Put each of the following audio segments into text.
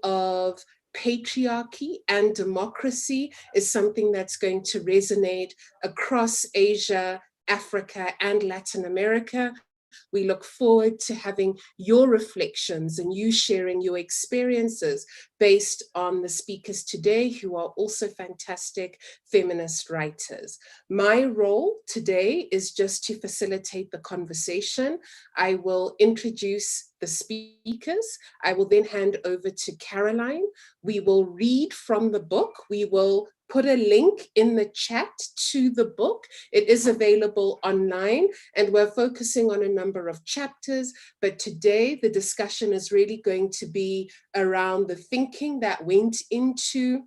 of patriarchy and democracy is something that's going to resonate across Asia, Africa, and Latin America. We look forward to having your reflections and you sharing your experiences based on the speakers today, who are also fantastic feminist writers. My role today is just to facilitate the conversation. I will introduce the speakers. I will then hand over to Caroline. We will read from the book. We will put a link in the chat to the book. It is available online, and we're focusing on a number of chapters, but today the discussion is really going to be around the thinking that went into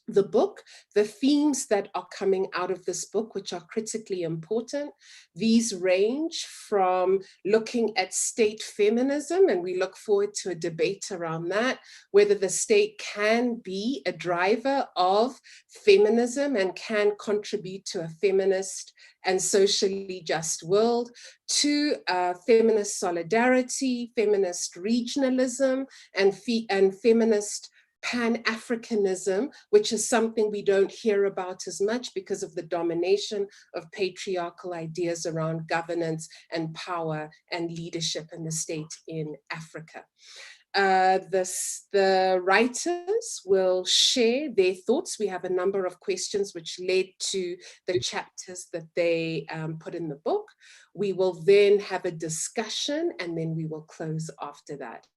the book, the themes that are coming out of this book, which are critically important. These range from looking at state feminism, and we look forward to a debate around that, whether the state can be a driver of feminism and can contribute to a feminist and socially just world, to feminist solidarity, feminist regionalism, and feminist Pan-Africanism, which is something we don't hear about as much because of the domination of patriarchal ideas around governance and power and leadership in the state in Africa. The writers will share their thoughts. We have a number of questions which led to the chapters that they put in the book. We will then have a discussion, and then we will close after that.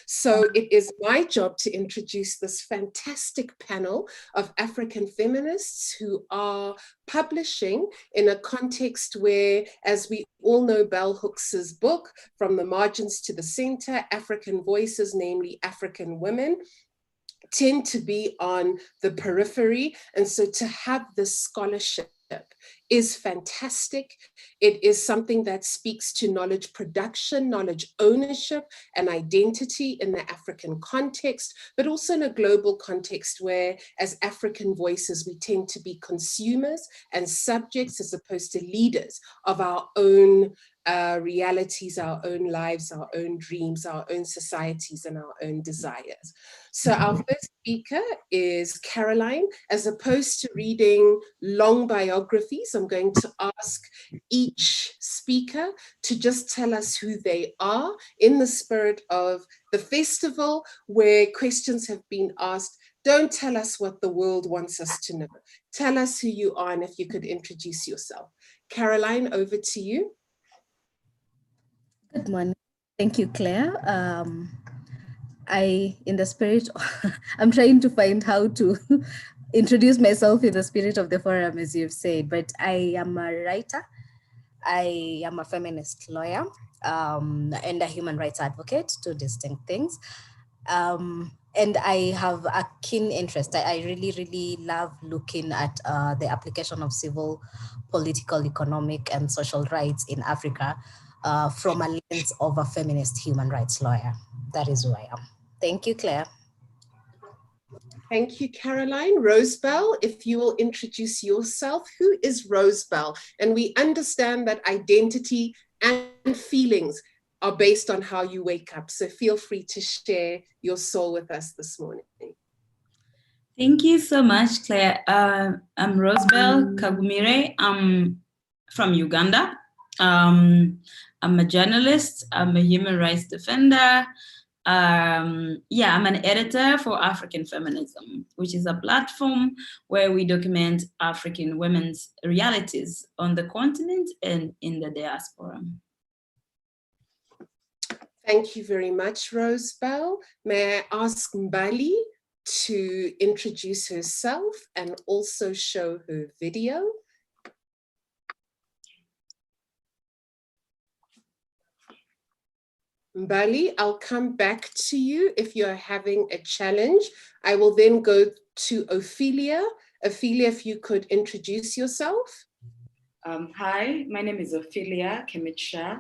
So it is my job to introduce this fantastic panel of African feminists who are publishing in a context where, as we all know, Bell Hooks's book, From the Margins to the Center, African Voices, namely African women, tend to be on the periphery. And so to have this scholarship is fantastic. It is something that speaks to knowledge production, knowledge ownership, and identity in the African context, but also in a global context where, as African voices, we tend to be consumers and subjects as opposed to leaders of our own realities, our own lives, our own dreams, our own societies, and our own desires. So our first speaker is Caroline. As opposed to reading long biographies, I'm going to ask each speaker to just tell us who they are in the spirit of the festival, where questions have been asked. Don't tell us what the world wants us to know. Tell us who you are, and if you could introduce yourself. Caroline, over to you. Good morning. Thank you, Claire. In the spirit, I'm trying to find how to introduce myself in the spirit of the forum, as you've said, but I am a writer. I am a feminist lawyer and a human rights advocate, two distinct things. And I have a keen interest. I really, really love looking at the application of civil, political, economic, and social rights in Africa from a lens of a feminist human rights lawyer. That is who I am. Thank you, Claire. Thank you, Caroline. Rosebell, if you will introduce yourself. Who is Rosebell? And we understand that identity and feelings are based on how you wake up. So feel free to share your soul with us this morning. Thank you so much, Claire. I'm Rosebell Kagumire. I'm from Uganda. I'm a journalist. I'm a human rights defender. I'm an editor for African Feminism, which is a platform where we document African women's realities on the continent and in the diaspora. Thank you very much, Rosebell. May I ask Bali to introduce herself and also show her video? Bali, I'll come back to you if you're having a challenge. I will then go to Ophelia. Ophelia, if you could introduce yourself. Hi, my name is Ophelia Kemicha.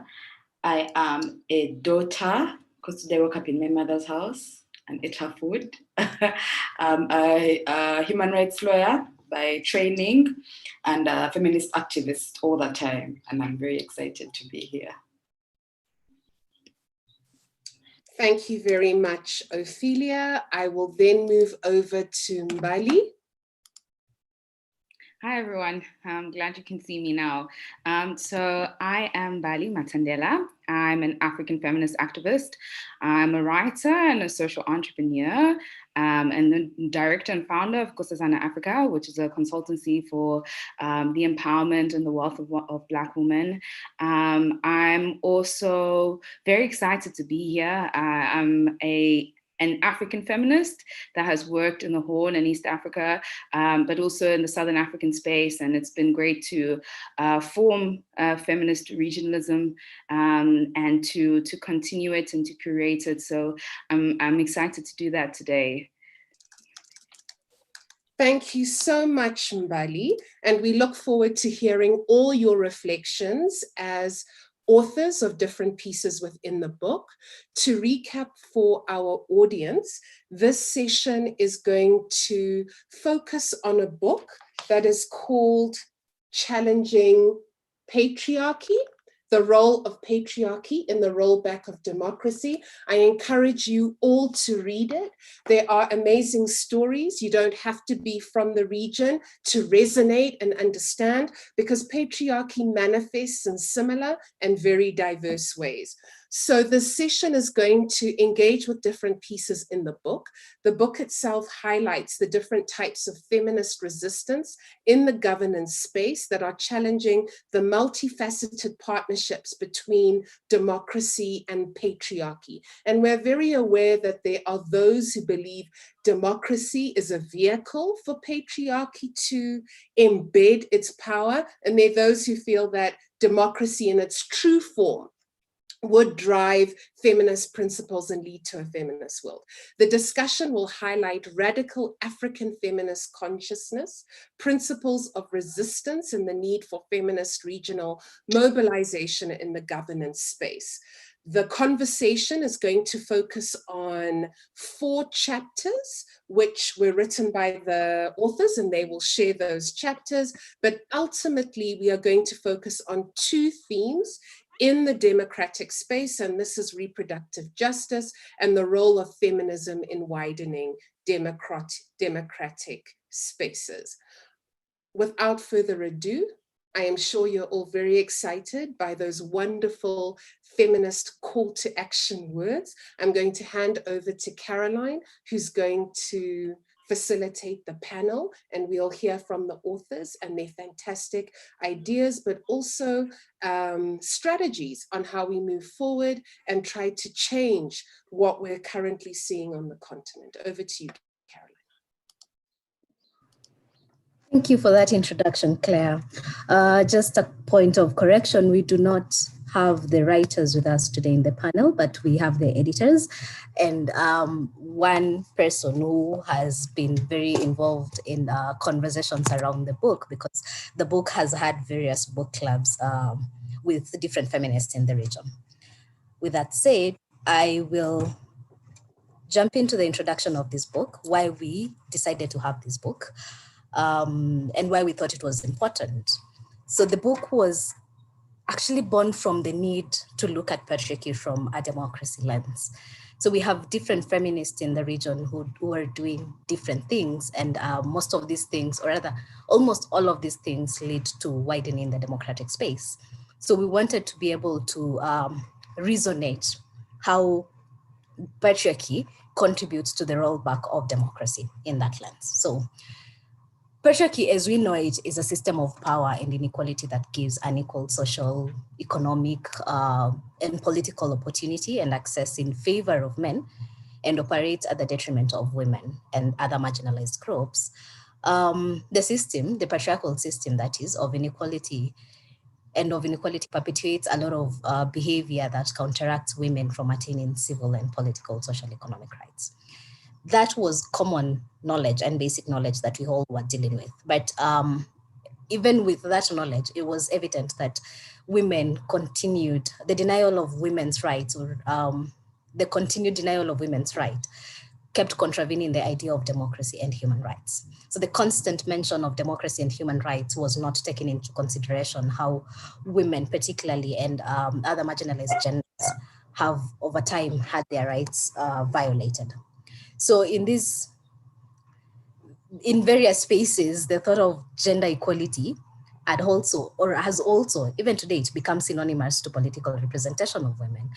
I am a daughter, because today I woke up in my mother's house and ate her food. I'm a human rights lawyer by training and a feminist activist all the time. And I'm very excited to be here. Thank you very much, Ophelia. I will then move over to Bali. Hi, everyone. I'm glad you can see me now. So I am Bali Matandela. I'm an African feminist activist. I'm a writer and a social entrepreneur, and the director and founder of Nkosazana Africa, which is a consultancy for the empowerment and the wealth of Black women. I'm also very excited to be here. I'm an African feminist that has worked in the Horn and East Africa, but also in the Southern African space. And it's been great to form feminist regionalism and to continue it and to create it. So I'm excited to do that today. Thank you so much, Mbali. And we look forward to hearing all your reflections as authors of different pieces within the book. To recap for our audience, this session is going to focus on a book that is called Challenging Patriarchy, the role of patriarchy in the rollback of democracy. I encourage you all to read it. There are amazing stories. You don't have to be from the region to resonate and understand, because patriarchy manifests in similar and very diverse ways. So this session is going to engage with different pieces in the book. The book itself highlights the different types of feminist resistance in the governance space that are challenging the multifaceted partnerships between democracy and patriarchy. And we're very aware that there are those who believe democracy is a vehicle for patriarchy to embed its power, and there are those who feel that democracy in its true form would drive feminist principles and lead to a feminist world. The discussion will highlight radical African feminist consciousness, principles of resistance, and the need for feminist regional mobilization in the governance space. The conversation is going to focus on 4 chapters, which were written by the authors, and they will share those chapters. But ultimately, we are going to focus on 2 themes in the democratic space, and this is reproductive justice and the role of feminism in widening democratic spaces. Without further ado, I am sure you're all very excited by those wonderful feminist call to action words. I'm going to hand over to Caroline, who's going to facilitate the panel, and we'll hear from the authors and their fantastic ideas, but also strategies on how we move forward and try to change what we're currently seeing on the continent. Over to you, Caroline. Thank you for that introduction, Claire. Just a point of correction, we do not have the writers with us today in the panel, but we have the editors, and one person who has been very involved in conversations around the book, because the book has had various book clubs with different feminists in the region. With that said, I will jump into the introduction of this book, why we decided to have this book, and why we thought it was important. So the book was actually born from the need to look at patriarchy from a democracy lens. So we have different feminists in the region who are doing different things, and most of these things, or rather almost all of these things, lead to widening the democratic space. So we wanted to be able to resonate how patriarchy contributes to the rollback of democracy in that lens. So patriarchy, as we know it, is a system of power and inequality that gives unequal social, economic, and political opportunity and access in favor of men, and operates at the detriment of women and other marginalized groups. The system, the patriarchal system, that is, of inequality perpetuates a lot of behavior that counteracts women from attaining civil and political, social, economic rights. That was common knowledge and basic knowledge that we all were dealing with. But even with that knowledge, it was evident that women continued, the denial of women's rights, or the continued denial of women's rights, kept contravening the idea of democracy and human rights. So the constant mention of democracy and human rights was not taken into consideration how women particularly, and other marginalized genders, have over time had their rights violated. So in various spaces, the thought of gender equality has also, even today, it becomes synonymous to political representation of women.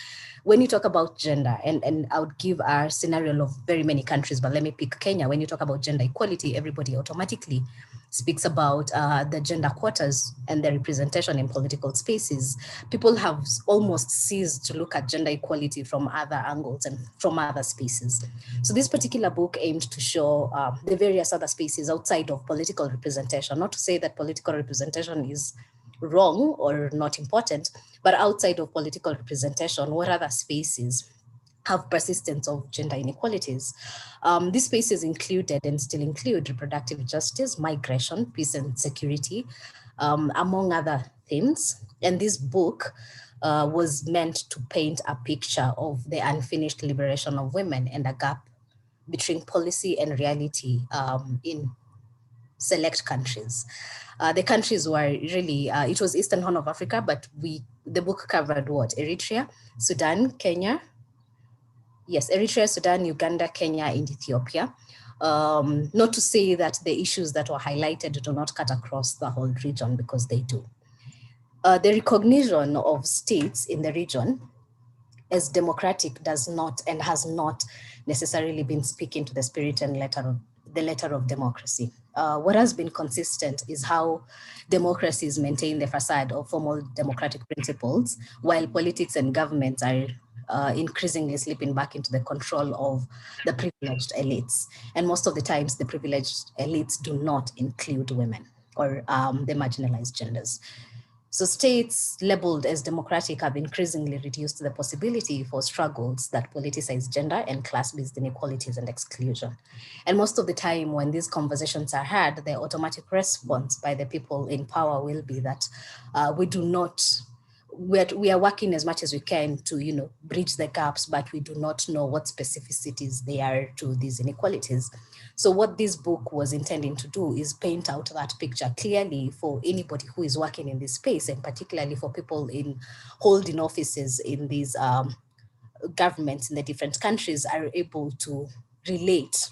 When you talk about gender, and I would give a scenario of very many countries, but let me pick Kenya. When you talk about gender equality, everybody automatically speaks about the gender quotas and their representation in political spaces. People have almost ceased to look at gender equality from other angles and from other spaces. So this particular book aimed to show the various other spaces outside of political representation, not to say that political representation is wrong or not important, but outside of political representation, what other spaces have persistence of gender inequalities. These spaces included and still include reproductive justice, migration, peace and security, among other themes. And this book was meant to paint a picture of the unfinished liberation of women and a gap between policy and reality in select countries. The countries were really, it was Eastern Horn of Africa, but the book covered what? Eritrea, Sudan, Kenya, yes, Eritrea, Sudan, Uganda, Kenya, and Ethiopia. Not to say that the issues that were highlighted do not cut across the whole region, because they do. The recognition of states in the region as democratic does not and has not necessarily been speaking to the spirit and the letter of democracy. What has been consistent is how democracies maintain the facade of formal democratic principles, while politics and governments are increasingly slipping back into the control of the privileged elites. And most of the times, the privileged elites do not include women or the marginalized genders. So states labeled as democratic have increasingly reduced the possibility for struggles that politicize gender and class-based inequalities and exclusion. And most of the time when these conversations are had, the automatic response by the people in power will be that we are working as much as we can to, bridge the gaps, but we do not know what specificities they are to these inequalities. So what this book was intending to do is paint out that picture clearly for anybody who is working in this space, and particularly for people holding offices in these governments in the different countries are able to relate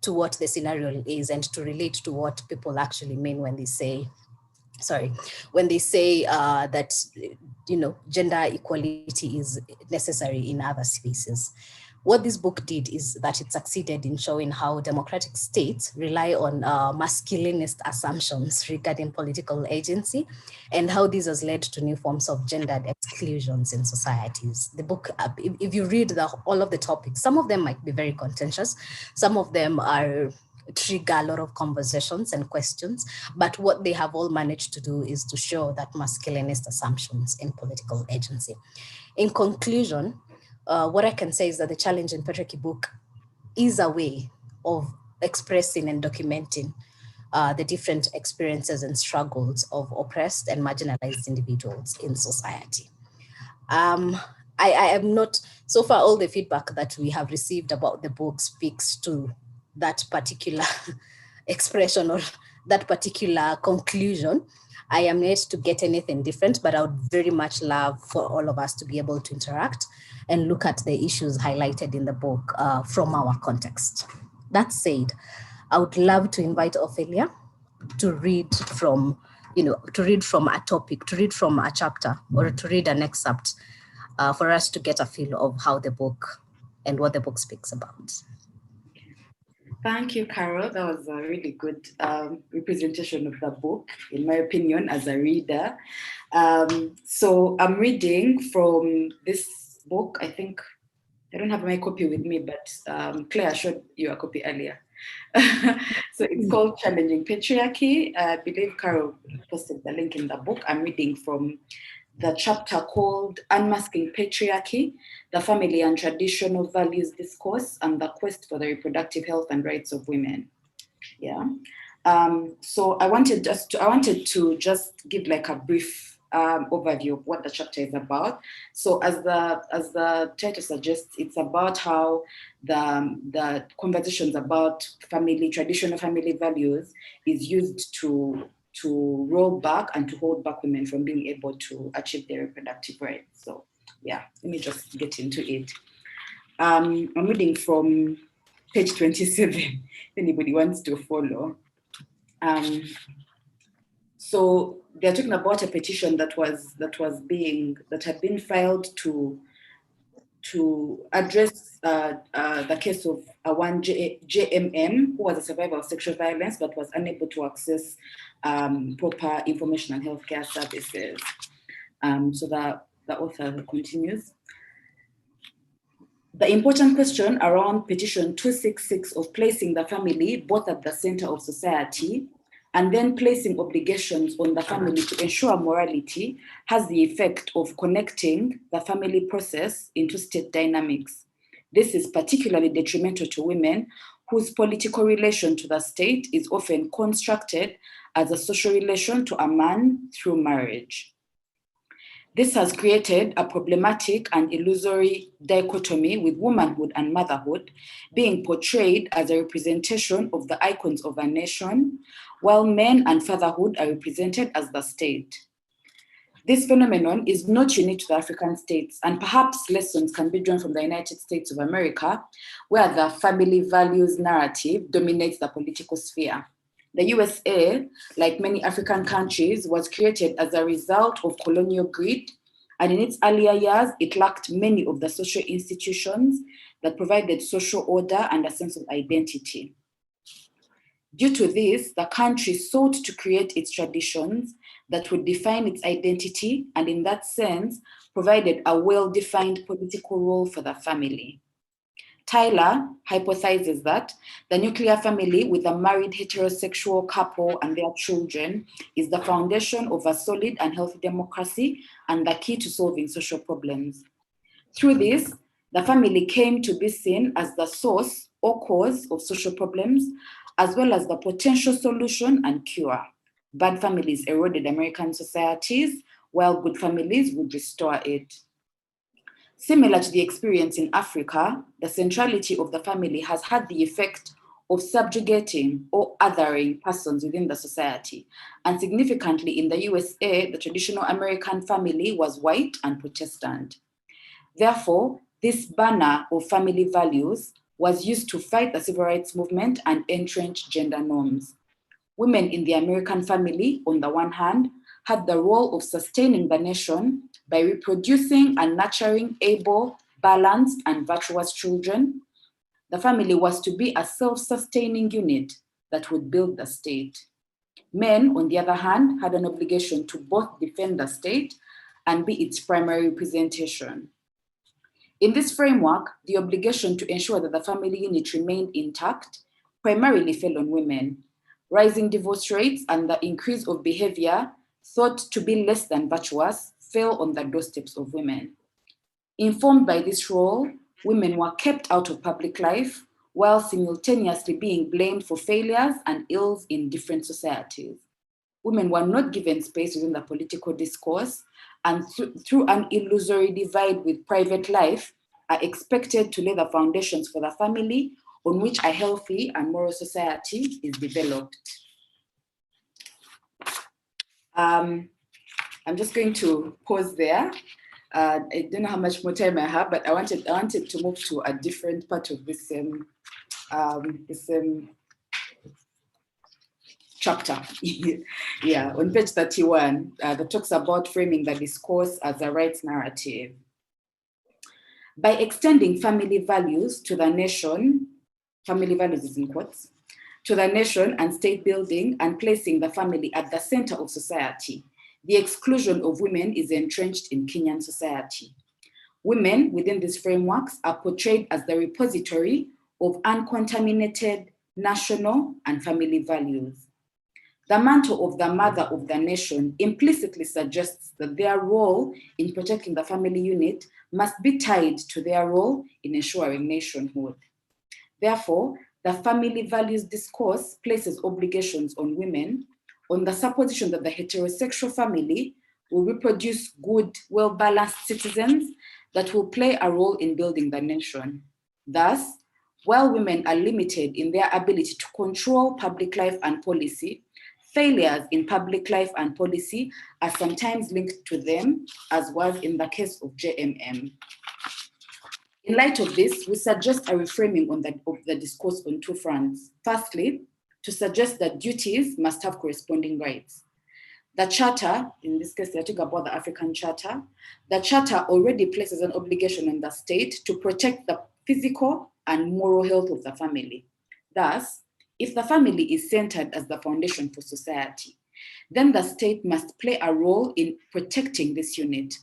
to what the scenario is and to relate to what people actually mean when they say that gender equality is necessary in other spaces. What this book did is that it succeeded in showing how democratic states rely on masculinist assumptions regarding political agency, and how this has led to new forms of gendered exclusions in societies. The book, if you read all of the topics, some of them might be very contentious, some of them trigger a lot of conversations and questions, but what they have all managed to do is to show that masculinist assumptions in political agency. In conclusion, what I can say is that the Challenge in Patriarchy book is a way of expressing and documenting the different experiences and struggles of oppressed and marginalized individuals in society. I am not, so far all the feedback that we have received about the book speaks to that particular expression or that particular conclusion. I am yet to get anything different, but I would very much love for all of us to be able to interact and look at the issues highlighted in the book from our context. That said, I would love to invite Ophelia to read from a topic, to read from a chapter, or to read an excerpt for us to get a feel of how the book and what the book speaks about. Thank you, Carol. That was a really good representation of the book, in my opinion, as a reader. So I'm reading from this book. I think, I don't have my copy with me, but Claire showed you a copy earlier. So it's called Challenging Patriarchy. I believe Carol posted the link in the book. I'm reading from the chapter called Unmasking Patriarchy, the Family and Traditional Values Discourse, and the Quest for the Reproductive Health and Rights of Women. Yeah. So I wanted to just give like a brief overview of what the chapter is about. So as the title suggests, it's about how the conversations about traditional family values is used to roll back and to hold back women from being able to achieve their reproductive rights. So yeah, let me just get into it. I'm reading from page 27, if anybody wants to follow. So they're talking about a petition that had been filed to address the case of one JMM, who was a survivor of sexual violence but was unable to access proper information and healthcare services. So the author continues. The important question around petition 266 of placing the family both at the center of society and then placing obligations on the family to ensure morality has the effect of connecting the family process into state dynamics. This is particularly detrimental to women whose political relation to the state is often constructed as a social relation to a man through marriage. This has created a problematic and illusory dichotomy with womanhood and motherhood being portrayed as a representation of the icons of a nation, while men and fatherhood are represented as the state. This phenomenon is not unique to the African states, and perhaps lessons can be drawn from the United States of America, where the family values narrative dominates the political sphere. The USA, like many African countries, was created as a result of colonial greed, and in its earlier years, it lacked many of the social institutions that provided social order and a sense of identity. Due to this, the country sought to create its traditions that would define its identity, and in that sense, provided a well-defined political role for the family. Tyler hypothesizes that the nuclear family with a married heterosexual couple and their children is the foundation of a solid and healthy democracy and the key to solving social problems. Through this, the family came to be seen as the source or cause of social problems, as well as the potential solution and cure. Bad families eroded American societies, while good families would restore it. Similar to the experience in Africa, the centrality of the family has had the effect of subjugating or othering persons within the society. And significantly in the USA, the traditional American family was white and Protestant. Therefore, this banner of family values was used to fight the civil rights movement and entrench gender norms. Women in the American family, on the one hand, had the role of sustaining the nation by reproducing and nurturing able, balanced, and virtuous children. The family was to be a self-sustaining unit that would build the state. Men, on the other hand, had an obligation to both defend the state and be its primary representation. In this framework, the obligation to ensure that the family unit remained intact primarily fell on women. Rising divorce rates and the increase of behavior thought to be less than virtuous fell on the doorsteps of women. Informed by this role, women were kept out of public life while simultaneously being blamed for failures and ills in different societies. Women were not given space within the political discourse, and through an illusory divide with private life, are expected to lay the foundations for the family on which a healthy and moral society is developed. I'm just going to pause there. I don't know how much more time I have, but I wanted to move to a different part of this chapter. Yeah, on page 31, that talks about framing the discourse as a rights narrative. By extending family values to the nation, family values is in quotes, to the nation and state building and placing the family at the center of society, the exclusion of women is entrenched in Kenyan society. Women within these frameworks are portrayed as the repository of uncontaminated national and family values. The mantle of the mother of the nation implicitly suggests that their role in protecting the family unit must be tied to their role in ensuring nationhood. Therefore, the family values discourse places obligations on women on the supposition that the heterosexual family will reproduce good, well-balanced citizens that will play a role in building the nation. Thus, while women are limited in their ability to control public life and policy, failures in public life and policy are sometimes linked to them, as was in the case of JMM. In light of this, we suggest a reframing of the discourse on two fronts. Firstly, to suggest that duties must have corresponding rights. The Charter, in this case, they're talking about the African Charter, the Charter already places an obligation on the state to protect the physical and moral health of the family. Thus, if the family is centered as the foundation for society, then the state must play a role in protecting this unit.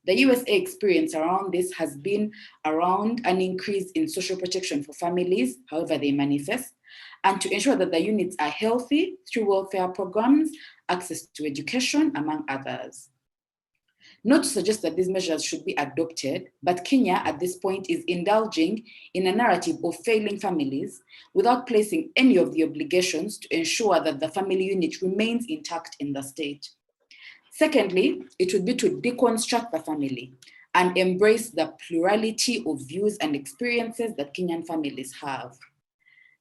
The USA experience around this has been around an increase in social protection for families, however they manifest, and to ensure that the units are healthy through welfare programs, access to education, among others. Not to suggest that these measures should be adopted, but Kenya at this point is indulging in a narrative of failing families without placing any of the obligations to ensure that the family unit remains intact in the state. Secondly, it would be to deconstruct the family and embrace the plurality of views and experiences that Kenyan families have.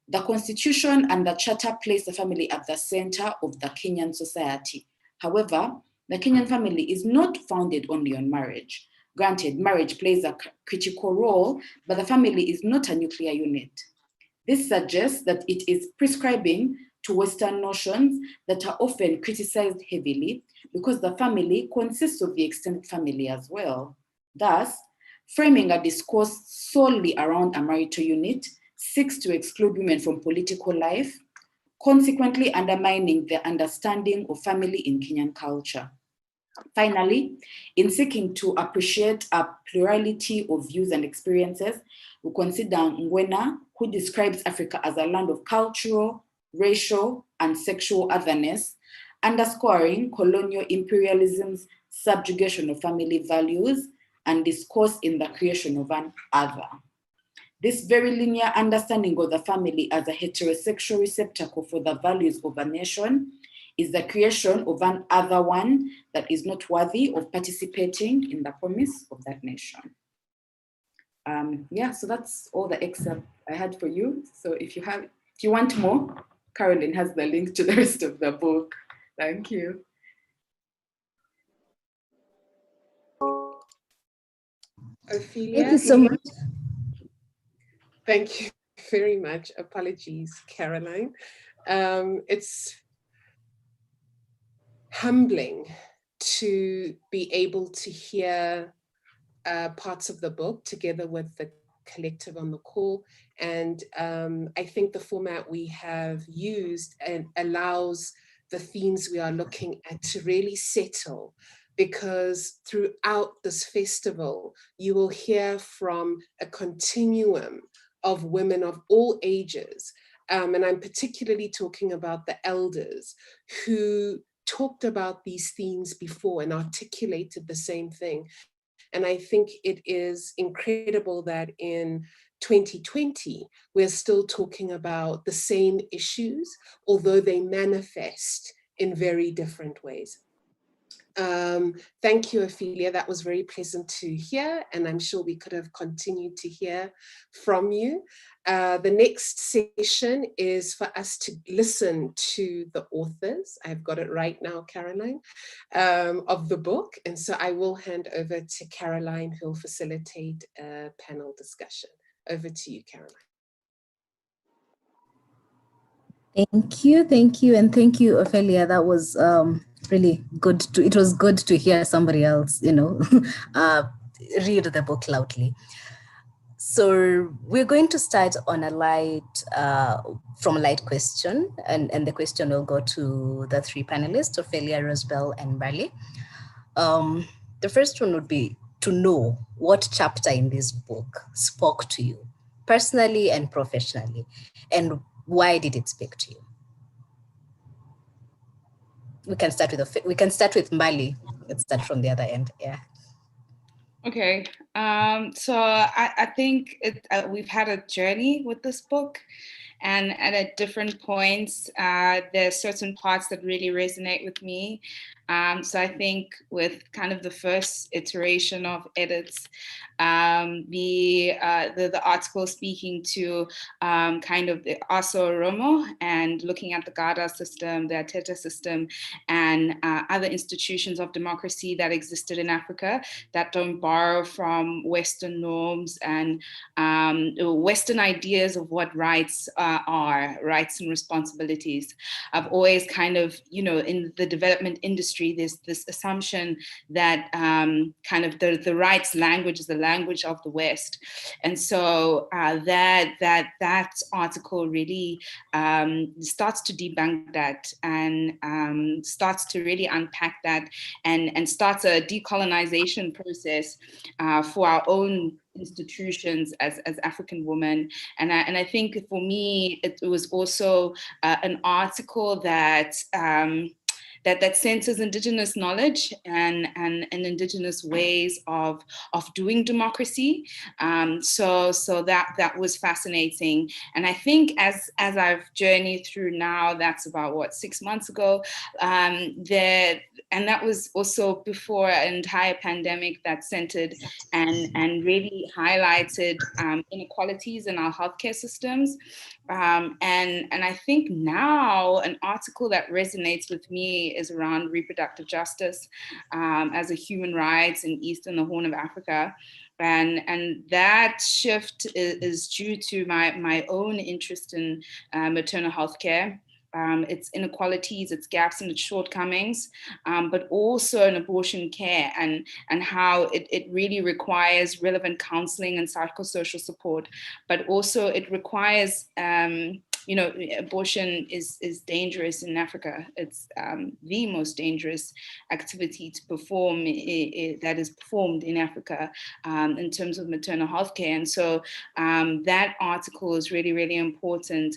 The Constitution and the Charter place the family at the center of the Kenyan society. However, the Kenyan family is not founded only on marriage. Granted, marriage plays a critical role, but the family is not a nuclear unit. This suggests that it is prescribing to Western notions that are often criticized heavily because the family consists of the extended family as well. Thus, framing a discourse solely around a marital unit seeks to exclude women from political life, consequently undermining the understanding of family in Kenyan culture. Finally, in seeking to appreciate a plurality of views and experiences, we consider Ngwena, who describes Africa as a land of cultural, racial, and sexual otherness, underscoring colonial imperialism's subjugation of family values and discourse in the creation of an other. This very linear understanding of the family as a heterosexual receptacle for the values of a nation is the creation of an other one that is not worthy of participating in the promise of that nation. So that's all the excerpt I had for you. So if you want more, Caroline has the link to the rest of the book. Thank you. Ophelia. Thank you so much. Thank you very much. Apologies, Caroline. It's humbling to be able to hear parts of the book together with the collective on the call. And I think the format we have used allows the themes we are looking at to really settle, because throughout this festival, you will hear from a continuum of women of all ages. And I'm particularly talking about the elders who talked about these themes before and articulated the same thing. And I think it is incredible that in 2020, we're still talking about the same issues, although they manifest in very different ways. Thank you, Ophelia. That was very pleasant to hear, and I'm sure we could have continued to hear from you. The next session is for us to listen to the authors. I've got it right now, Caroline, of the book. And so I will hand over to Caroline, who will facilitate a panel discussion. Over to you, Caroline. Thank you, and thank you, Ophelia. That was really good. It was good to hear somebody else, read the book loudly. So we're going to start on from a light question, and the question will go to the three panelists, Ophelia, Rosebel, and Bali. The first one would be to know what chapter in this book spoke to you, personally and professionally, and why did it speak to you? We can start with Bali. Let's start from the other end. Yeah. Okay. So I think we've had a journey with this book, And at different points, there are certain parts that really resonate with me. So I think with kind of the first iteration of edits, the article speaking to kind of the Aso Oromo and looking at the Gada system, the Ateta system, and other institutions of democracy that existed in Africa that don't borrow from Western norms and Western ideas of what rights are, rights and responsibilities. I've always kind of, in the development industry, there's this assumption that kind of the rights language is the language of the West. And so that article really starts to debunk that and starts to really unpack that and starts a decolonization process for our own institutions as African women. And I think for me, it was also an article that that centers Indigenous knowledge and Indigenous ways of doing democracy. So that was fascinating. And I think as I've journeyed through now, that's about 6 months ago, and that was also before an entire pandemic that centered and really highlighted inequalities in our healthcare systems. And I think now an article that resonates with me is around reproductive justice as a human rights in East and the Horn of Africa. And that shift is due to my own interest in maternal health care. Its inequalities, its gaps and its shortcomings, but also in abortion care and how it really requires relevant counseling and psychosocial support, but also it requires abortion is dangerous in Africa. It's the most dangerous activity to perform that is performed in Africa in terms of maternal health care. And so that article is really, really important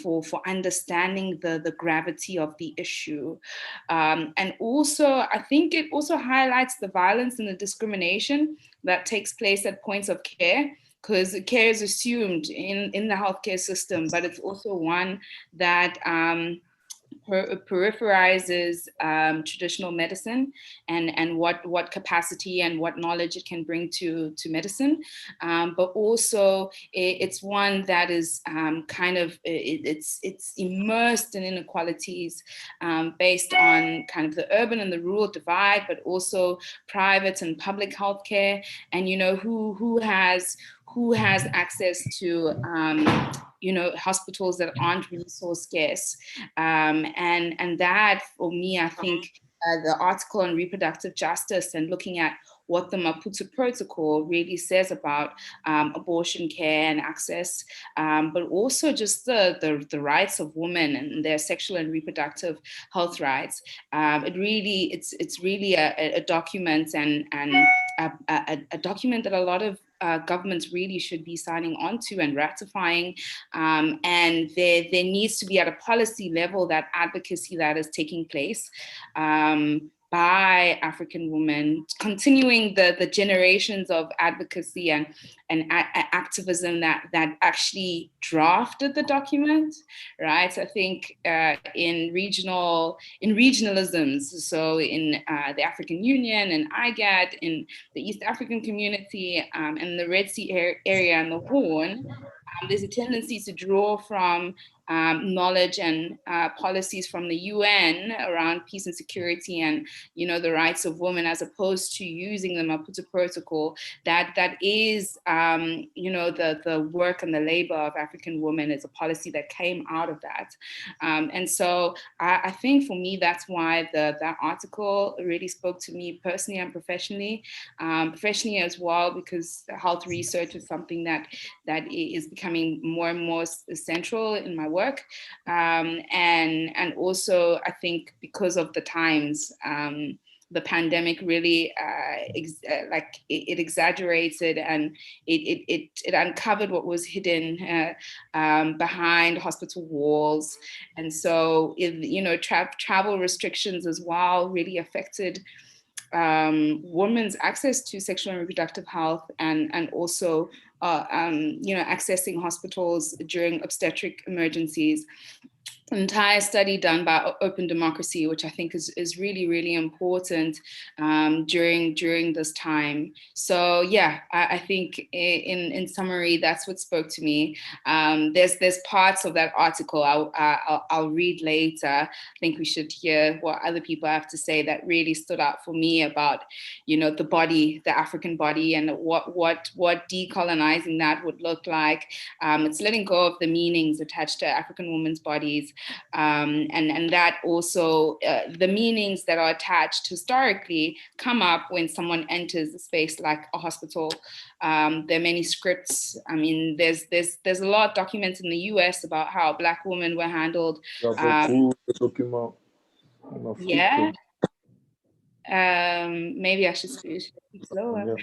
for understanding the gravity of the issue. And also, I think it also highlights the violence and the discrimination that takes place at points of care, because care is assumed in the healthcare system, but it's also one that peripherizes traditional medicine and what capacity and what knowledge it can bring to medicine, but also it's one that is it's immersed in inequalities based on kind of the urban and the rural divide, but also private and public healthcare, and who has access to hospitals that aren't resource scarce. And that, for me, I think the article on reproductive justice and looking at what the Maputo Protocol really says about abortion care and access, but also just the rights of women and their sexual and reproductive health rights. It's really a document and a document that a lot of governments really should be signing on to and ratifying. And there needs to be at a policy level that advocacy that is taking place by African women, continuing the generations of advocacy and activism that actually drafted the document, right? I think in regionalisms, so in the African Union and IGAD, in the East African community, and the Red Sea area and the Horn, there's a tendency to draw from knowledge and policies from the UN around peace and security and the rights of women, as opposed to using the Maputo Protocol that is the work and the labor of African women is a policy that came out of that. And so I think for me, that's why that article really spoke to me personally and professionally as well, because health research is something that is becoming more and more central in my work. And also, I think because of the times, the pandemic really it exaggerated and it uncovered what was hidden behind hospital walls. And so travel restrictions as well really affected women's access to sexual and reproductive health and also accessing hospitals during obstetric emergencies. Entire study done by Open Democracy, which I think is really, really important during this time. So yeah, I think in summary, that's what spoke to me. There's parts of that article I'll read later. I think we should hear what other people have to say that really stood out for me about, the body, the African body, and what decolonizing that would look like. It's letting go of the meanings attached to African women's bodies. And that also, the meanings that are attached historically come up when someone enters a space like a hospital. There are many scripts. I mean, there's a lot documented in the US about how Black women were handled. Yeah. Maybe I should speak slower.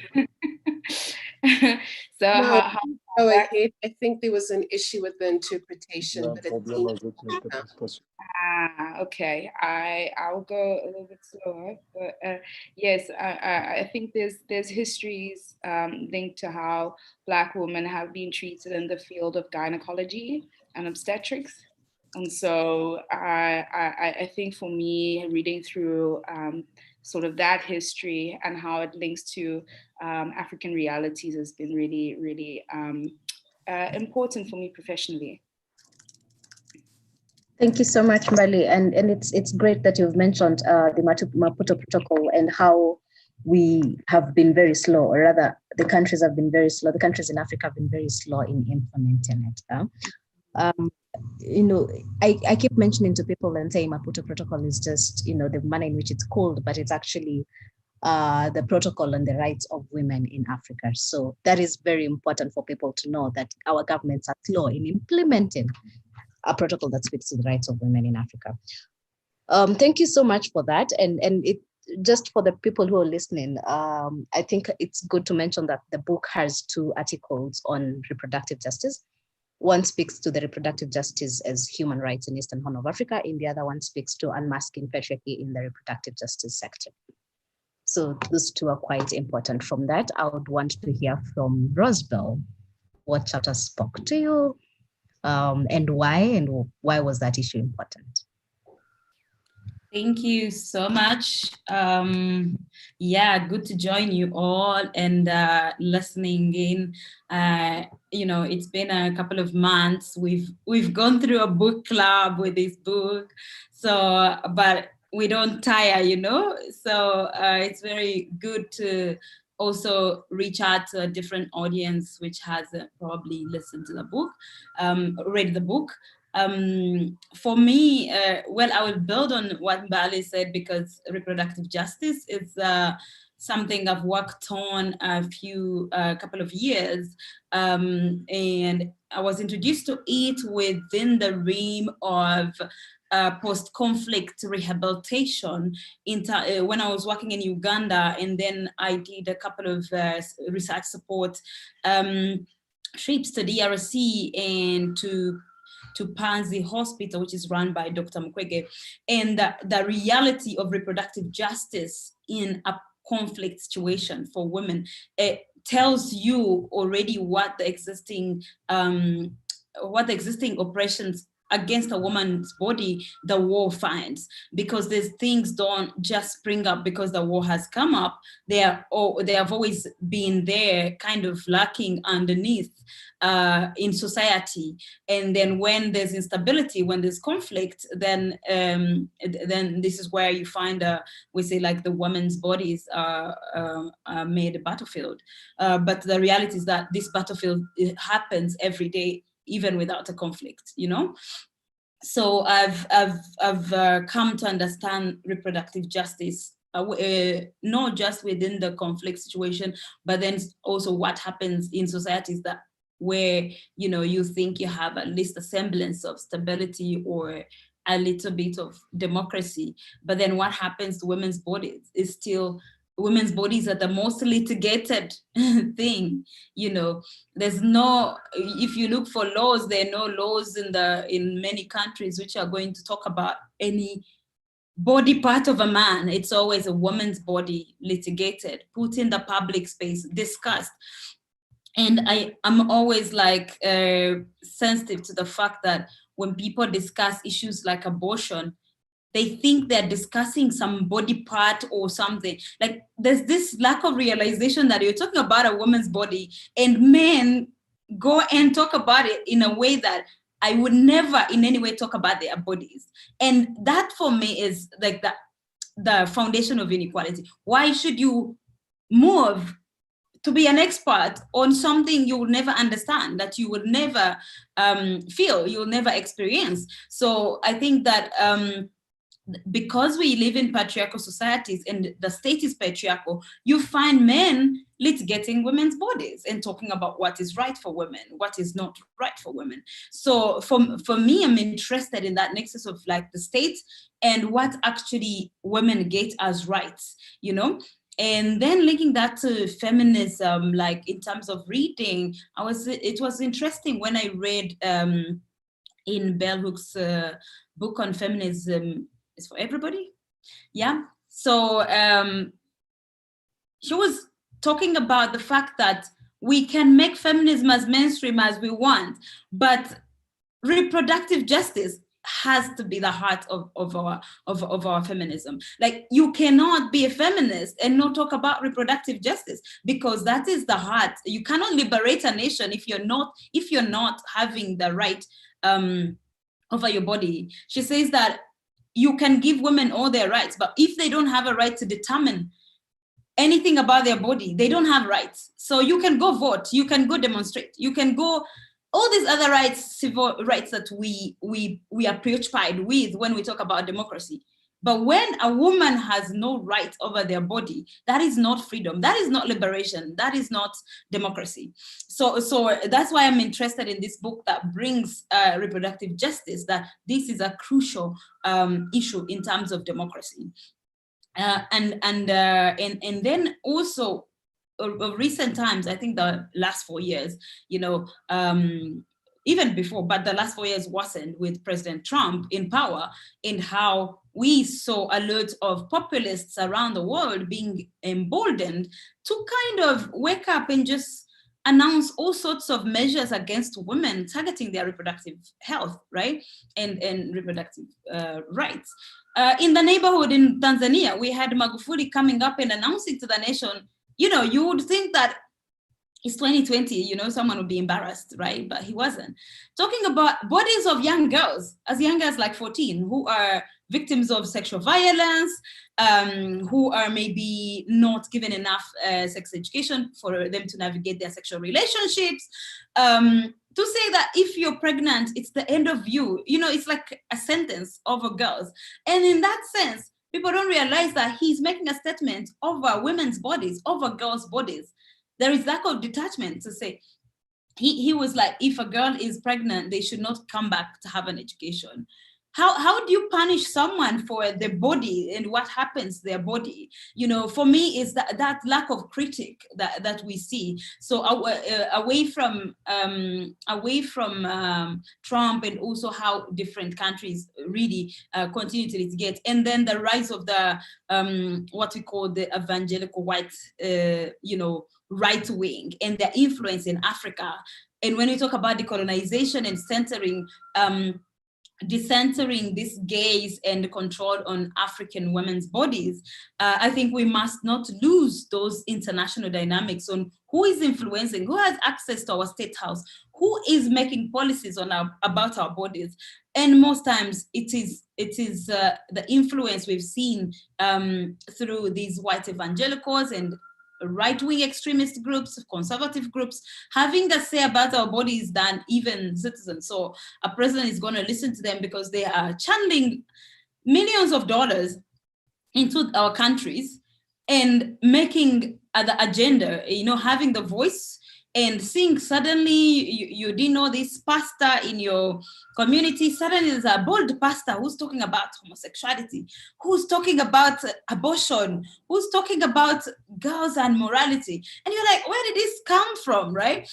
So no, go ahead. I think there was an issue with the interpretation, but it's okay. I'll go a little bit slower, but yes, I think there's histories linked to how Black women have been treated in the field of gynecology and obstetrics. And so I think for me, reading through sort of that history and how it links to African realities has been really, really important for me professionally. Thank you so much, Bali. And it's great that you've mentioned the Maputo Protocol and how we have been very slow, or rather the countries have been very slow. The countries in Africa have been very slow in implementing it. I keep mentioning to people and saying Maputo Protocol is just, the manner in which it's called, but it's actually the protocol on the rights of women in Africa. So that is very important for people to know, that our governments are slow in implementing a protocol that speaks to the rights of women in Africa. Thank you so much for that. And it just for the people who are listening, I think it's good to mention that the book has 2 articles on reproductive justice. One speaks to the reproductive justice as human rights in Eastern Horn of Africa, and the other one speaks to unmasking patriarchy in the reproductive justice sector. So those 2 are quite important. From that, I would want to hear from Rosebel. What chapter spoke to you, and why was that issue important? Thank you so much. Yeah, good to join you all and listening in. It's been a couple of months. We've gone through a book club with this book, so but we don't tire, So it's very good to also reach out to a different audience which has probably listened to the book, read the book. For me, I will build on what Bali said, because reproductive justice is something I've worked on a couple of years, and I was introduced to it within the realm of post-conflict rehabilitation when I was working in Uganda, and then I did a couple of research support trips to DRC and to Panzi Hospital, which is run by Dr. Mukwege, and the reality of reproductive justice in a conflict situation for women. It tells you already what the existing oppressions against a woman's body the war finds, because these things don't just spring up because the war has come up. They have always been there, kind of lurking underneath in society. And then when there's instability, when there's conflict, then this is where you find we say like the women's bodies are made a battlefield. But the reality is that this battlefield, it happens every day, even without a conflict, So I've come to understand reproductive justice, not just within the conflict situation, but then also what happens in societies where you think you have at least a semblance of stability or a little bit of democracy, but then what happens to women's bodies is still women's bodies are the most litigated thing. There's no, if you look for laws, there are no laws in many countries which are going to talk about any body part of a man. It's always a woman's body litigated, put in the public space, discussed. And I'm always like sensitive to the fact that when people discuss issues like abortion, they think they're discussing some body part or something. Like there's this lack of realization that you're talking about a woman's body, and men go and talk about it in a way that I would never in any way talk about their bodies. And that for me is like the foundation of inequality. Why should you move to be an expert on something you will never understand, that you will never feel, you will never experience? So I think that because we live in patriarchal societies and the state is patriarchal, you find men litigating women's bodies and talking about what is right for women, what is not right for women. So for me, I'm interested in that nexus of like the state and what actually women get as rights, you know? And then linking that to feminism, like in terms of reading, it was interesting when I read in Bell Hooks' book on feminism, Is for Everybody. Yeah. So she was talking about the fact that we can make feminism as mainstream as we want, but reproductive justice has to be the heart of our feminism. Like you cannot be a feminist and not talk about reproductive justice, because that is the heart. You cannot liberate a nation if you're not having the right over your body. She says that you can give women all their rights, but if they don't have a right to determine anything about their body, they don't have rights. So you can go vote, you can go demonstrate, you can go all these other rights, civil rights that we are preoccupied with when we talk about democracy. But when a woman has no right over their body, that is not freedom, that is not liberation, that is not democracy. So that's why I'm interested in this book that brings reproductive justice, that this is a crucial issue in terms of democracy. And then also of recent times, I think the last 4 years, you know, even before, but the last 4 years worsened with President Trump in power, in how we saw a lot of populists around the world being emboldened to kind of wake up and just announce all sorts of measures against women targeting their reproductive health, right? And reproductive rights. In the neighborhood in Tanzania, we had Magufuli coming up and announcing to the nation, you know, you would think that it's 2020, you know, someone would be embarrassed, right? But he wasn't. Talking about bodies of young girls, as young as like 14, who are victims of sexual violence, who are maybe not given enough sex education for them to navigate their sexual relationships. To say that if you're pregnant, it's the end of you. You know, it's like a sentence over girls. And in that sense, people don't realize that he's making a statement over women's bodies, over girls' bodies. There is lack of detachment to say, he was like, if a girl is pregnant, they should not come back to have an education. How do you punish someone for their body and what happens to their body? You know, for me, is that lack of critique that we see. So away from Trump, and also how different countries really continue to litigate, and then the rise of the what we call the evangelical white, you know, right wing, and their influence in Africa. And when we talk about decolonization and centering, decentering this gaze and control on African women's bodies, I think we must not lose those international dynamics on who is influencing, who has access to our state house, who is making policies on about our bodies. And most times it is the influence we've seen through these white evangelicals and right-wing extremist groups, conservative groups, having the say about our bodies than even citizens. So a president is going to listen to them because they are channeling millions of dollars into our countries and making the agenda, you know, having the voice, and seeing suddenly you didn't know this pastor in your community, suddenly there's a bold pastor who's talking about homosexuality, who's talking about abortion, who's talking about girls and morality. And you're like, where did this come from, right?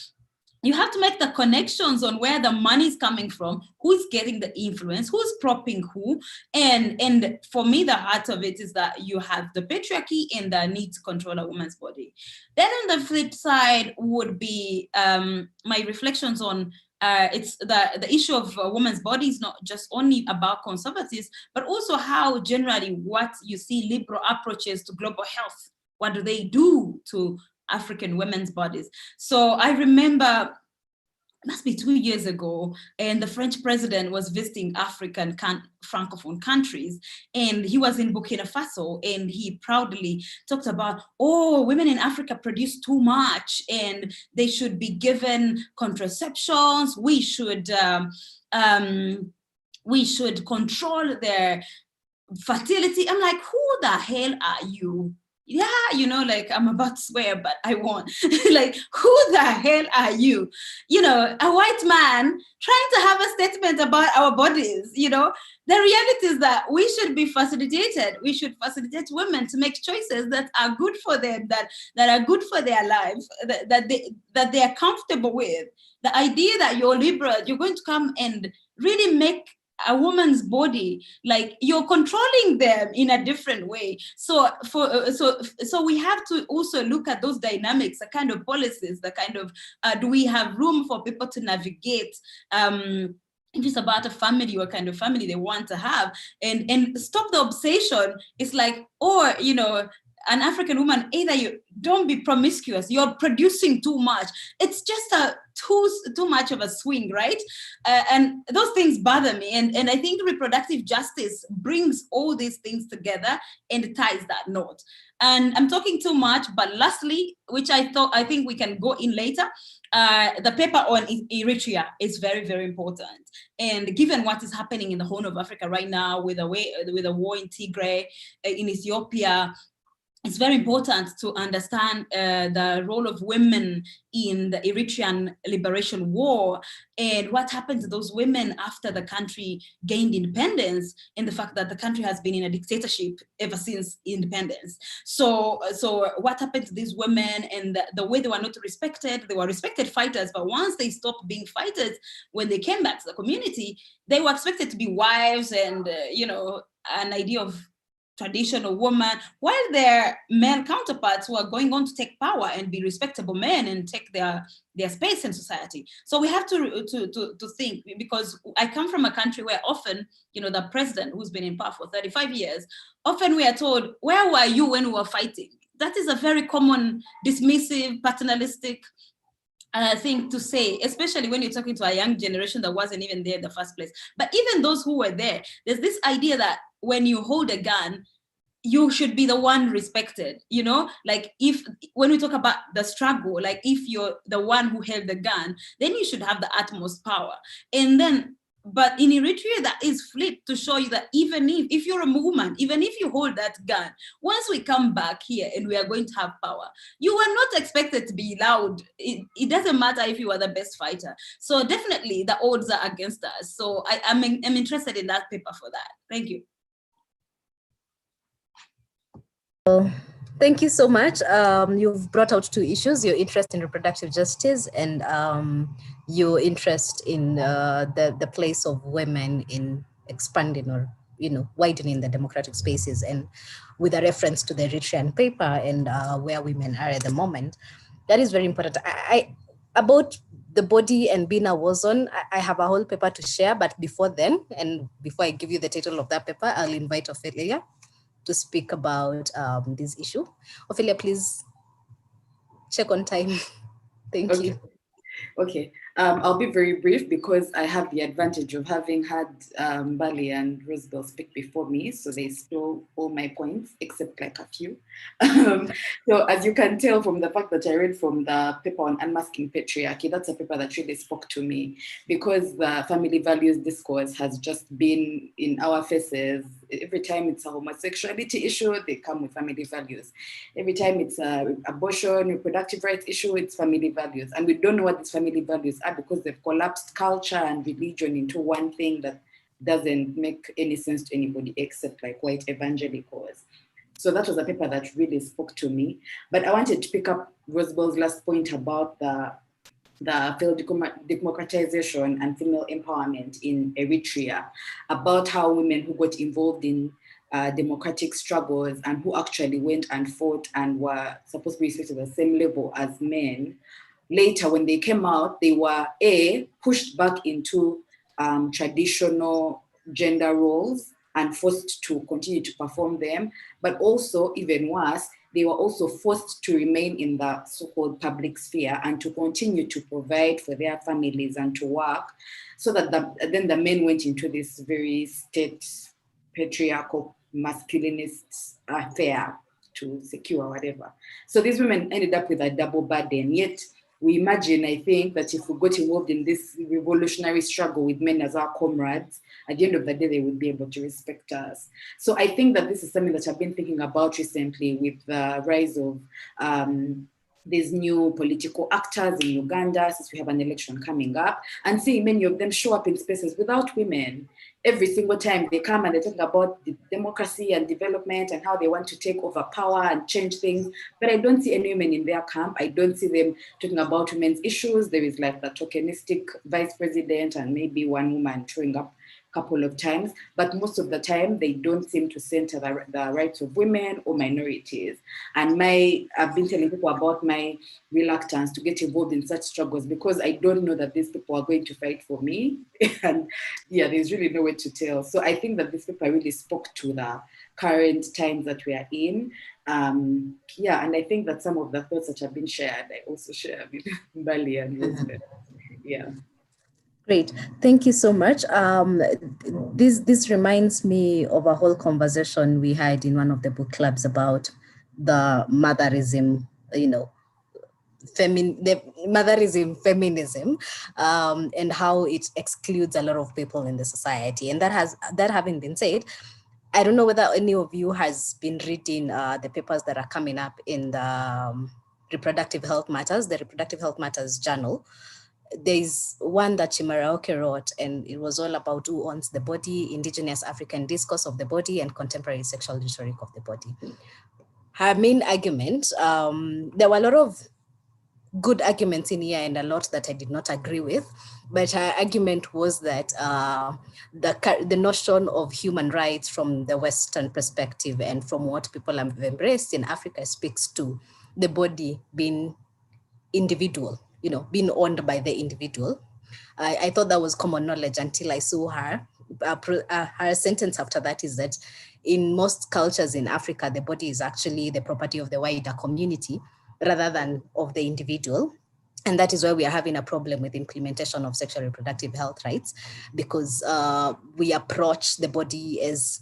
you have to make the connections on where the money is coming from, who's getting the influence, who's propping who. And for me, the heart of it is that you have the patriarchy and the need to control a woman's body. Then on the flip side would be my reflections on it's the issue of a woman's body is not just only about conservatives, but also how generally what you see liberal approaches to global health, what do they do to African women's bodies? So I remember, it must be 2 years ago, and the French president was visiting African Francophone countries, and he was in Burkina Faso, and he proudly talked about, oh, women in Africa produce too much, and they should be given contraceptions. We should control their fertility. I'm like, who the hell are you? Yeah, you know, like, I'm about to swear, but I won't. Like, who the hell are you? You know, a white man trying to have a statement about our bodies, you know? The reality is that we should be facilitated. We should facilitate women to make choices that are good for them, that are good for their lives, that they are comfortable with. The idea that you're liberal, you're going to come and really make a woman's body, like, you're controlling them in a different way. So we have to also look at those dynamics, the kind of policies, the kind of do we have room for people to navigate if it's about a family, what kind of family they want to have, and stop the obsession. It's like, or, you know, an African woman, either you don't be promiscuous, you're producing too much. It's just too much of a swing, right? And those things bother me. And I think reproductive justice brings all these things together and ties that knot. And I'm talking too much, but lastly, which I think we can go in later, the paper on Eritrea is very, very important. And given what is happening in the Horn of Africa right now with the war in Tigray, in Ethiopia, it's very important to understand the role of women in the Eritrean liberation war and what happened to those women after the country gained independence, and the fact that the country has been in a dictatorship ever since independence. So what happened to these women, and the way they were not respected? They were respected fighters, but once they stopped being fighters, when they came back to the community, they were expected to be wives and, you know, an idea of traditional woman, while their male counterparts who are going on to take power and be respectable men and take their space in society. So we have to think, because I come from a country where often, you know, the president who's been in power for 35 years, often we are told, where were you when we were fighting? That is a very common dismissive, paternalistic thing to say, especially when you're talking to a young generation that wasn't even there in the first place. But even those who were there, there's this idea that when you hold a gun, you should be the one respected, you know? Like, when we talk about the struggle, like, if you're the one who held the gun, then you should have the utmost power. And then, but in Eritrea, that is flipped to show you that even if you're a woman, even if you hold that gun, once we come back here and we are going to have power, you are not expected to be loud. It doesn't matter if you are the best fighter. So definitely the odds are against us. So I'm interested in that paper for that. Thank you. Thank you so much. You've brought out two issues: your interest in reproductive justice and your interest in the place of women in expanding or, you know, widening the democratic spaces, and with a reference to the Eritrean paper and where women are at the moment. That is very important. About the body and being a war zone, I have a whole paper to share, but before then, and before I give you the title of that paper, I'll invite Ophelia to speak about this issue. Ophelia, please check on time. Thank you. Okay, I'll be very brief because I have the advantage of having had Bali and Rosebell speak before me, so they stole all my points, except like a few. So as you can tell from the fact that I read from the paper on unmasking patriarchy, that's a paper that really spoke to me, because the family values discourse has just been in our faces. Every time it's a homosexuality issue, they come with family values. Every time it's a abortion, reproductive rights issue, it's family values. And we don't know what these family values are because they've collapsed culture and religion into one thing that doesn't make any sense to anybody except like white evangelicals. So that was a paper that really spoke to me. But I wanted to pick up Rosebell's last point about the the field democratization and female empowerment in Eritrea, about how women who got involved in democratic struggles and who actually went and fought and were supposed to be treated at the same level as men, later when they came out, they were pushed back into traditional gender roles and forced to continue to perform them, but also, even worse, they were also forced to remain in the so-called public sphere and to continue to provide for their families and to work, so that then the men went into this very state patriarchal masculinist affair to secure whatever. So these women ended up with a double burden. Yet we imagine, I think, that if we got involved in this revolutionary struggle with men as our comrades, at the end of the day, they would be able to respect us. So I think that this is something that I've been thinking about recently with the rise of these new political actors in Uganda, since we have an election coming up, and seeing many of them show up in spaces without women. Every single time they come and they talk about the democracy and development and how they want to take over power and change things, but I don't see any women in their camp. I don't see them talking about women's issues. There is like the tokenistic vice president and maybe one woman showing up a couple of times, but most of the time they don't seem to center the rights of women or minorities. And I've been telling people about my reluctance to get involved in such struggles because I don't know that these people are going to fight for me. And yeah, there's really no way to tell. So I think that these people really spoke to the current times that we are in. Yeah, and I think that some of the thoughts that have been shared, I also share with Bali and Elizabeth. Yeah. Great, thank you so much. This reminds me of a whole conversation we had in one of the book clubs about the motherism, the motherism feminism, and how it excludes a lot of people in the society. And that having been said, I don't know whether any of you has been reading the papers that are coming up in the Reproductive Health Matters journal. There's one that Chimaraoke wrote, and it was all about who owns the body, indigenous African discourse of the body, and contemporary sexual rhetoric of the body. Her main argument, there were a lot of good arguments in here and a lot that I did not agree with, but her argument was that the notion of human rights from the Western perspective and from what people have embraced in Africa speaks to the body being individual, being owned by the individual. I thought that was common knowledge until I saw her. Her sentence after that is that in most cultures in Africa, the body is actually the property of the wider community rather than of the individual. And that is why we are having a problem with implementation of sexual reproductive health rights, because we approach the body as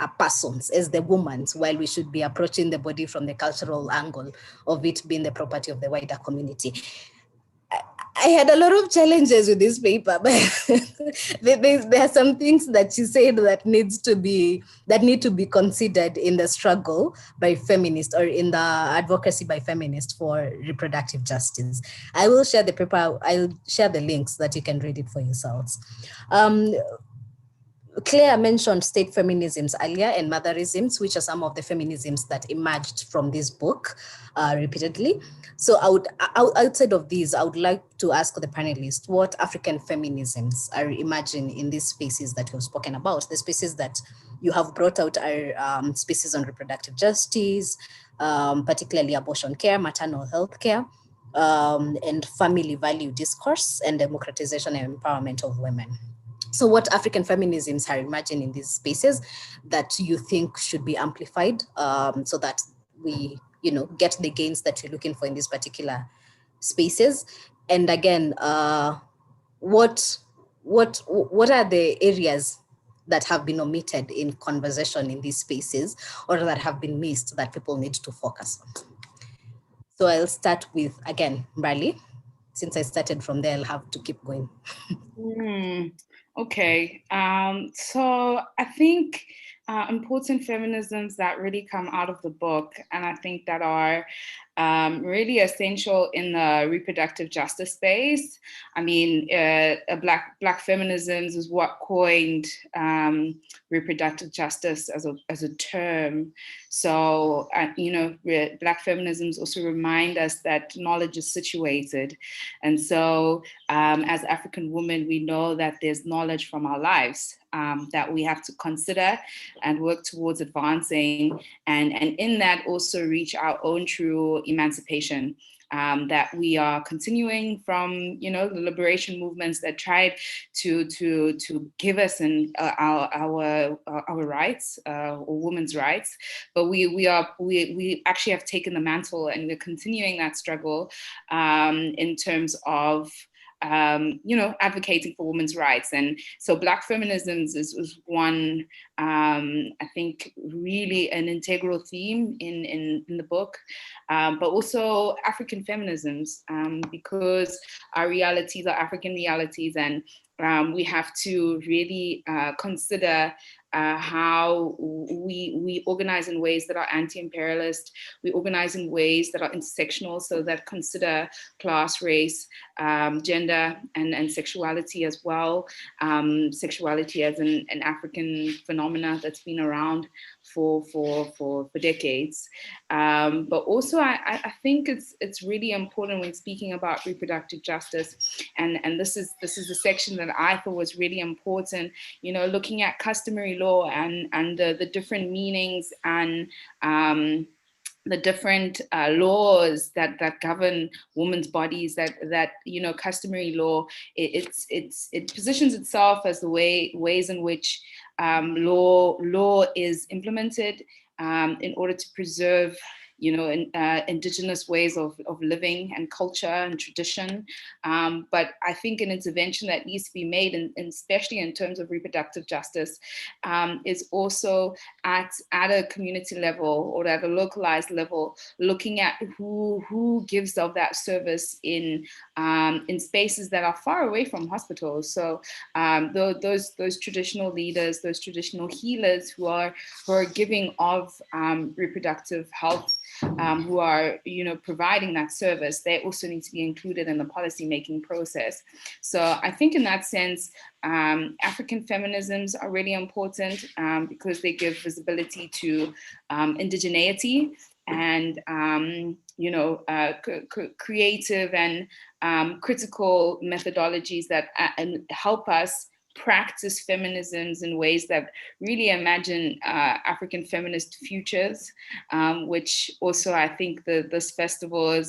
a person's, as the woman's, while we should be approaching the body from the cultural angle of it being the property of the wider community. I had a lot of challenges with this paper, but there are some things that she said that need to be considered in the struggle by feminists, or in the advocacy by feminists for reproductive justice. I will share the paper. I'll share the links that you can read it for yourselves. Claire mentioned state feminisms earlier and motherisms, which are some of the feminisms that emerged from this book repeatedly. So outside of these, I would like to ask the panelists what African feminisms are emerging in these spaces that we've spoken about. The spaces that you have brought out are spaces on reproductive justice, particularly abortion care, maternal health care, and family value discourse, and democratization and empowerment of women. So what African feminisms are emerging in these spaces that you think should be amplified so that we, get the gains that we're looking for in these particular spaces? And again, what are the areas that have been omitted in conversation in these spaces, or that have been missed that people need to focus on? So I'll start with, again, Bali. Since I started from there, I'll have to keep going. Okay, so I think important feminisms that really come out of the book, and I think that are really essential in the reproductive justice space. I mean, Black feminisms is what coined reproductive justice as a term. So, Black feminisms also remind us that knowledge is situated. And so as African women, we know that there's knowledge from our lives that we have to consider and work towards advancing, and in that also reach our own true emancipation. That we are continuing from, the liberation movements that tried to give us our rights, or women's rights, but we actually have taken the mantle, and we're continuing that struggle in terms of advocating for women's rights. And so Black feminisms is one, I think, really an integral theme in the book, but also African feminisms, because our realities are African realities, and we have to really consider how we organize in ways that are anti-imperialist, we organize in ways that are intersectional, so that consider class, race, gender, and sexuality as well. Sexuality as an African phenomena that's been around for decades. But also I think it's really important when speaking about reproductive justice, and this is the section that I thought was really important, looking at customary law and the different meanings and the different laws that govern women's bodies, that customary law, it positions itself as the ways in which law is implemented in order to preserve indigenous ways of living and culture and tradition. But I think an intervention that needs to be made, and especially in terms of reproductive justice, is also at a community level or at a localized level, looking at who gives of that service in spaces that are far away from hospitals. So those traditional leaders, those traditional healers who are giving of reproductive health, who are providing that service, they also need to be included in the policy-making process. So I think in that sense, African feminisms are really important because they give visibility to indigeneity and creative and critical methodologies that help us practice feminisms in ways that really imagine African feminist futures, which also I think this festival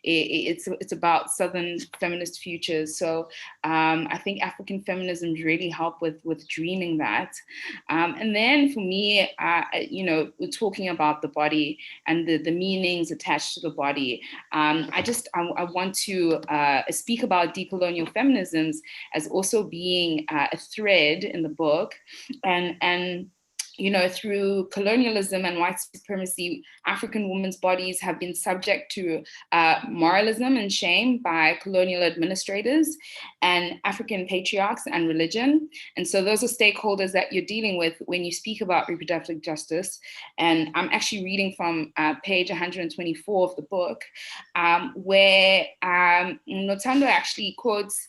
it's about Southern feminist futures. So I think African feminisms really help with dreaming that. And then for me, we're talking about the body and the meanings attached to the body. I want to speak about decolonial feminisms as also being a thread in the book, and through colonialism and white supremacy, African women's bodies have been subject to moralism and shame by colonial administrators and African patriarchs and religion. And so those are stakeholders that you're dealing with when you speak about reproductive justice. And I'm actually reading from page 124 of the book, where Notando actually quotes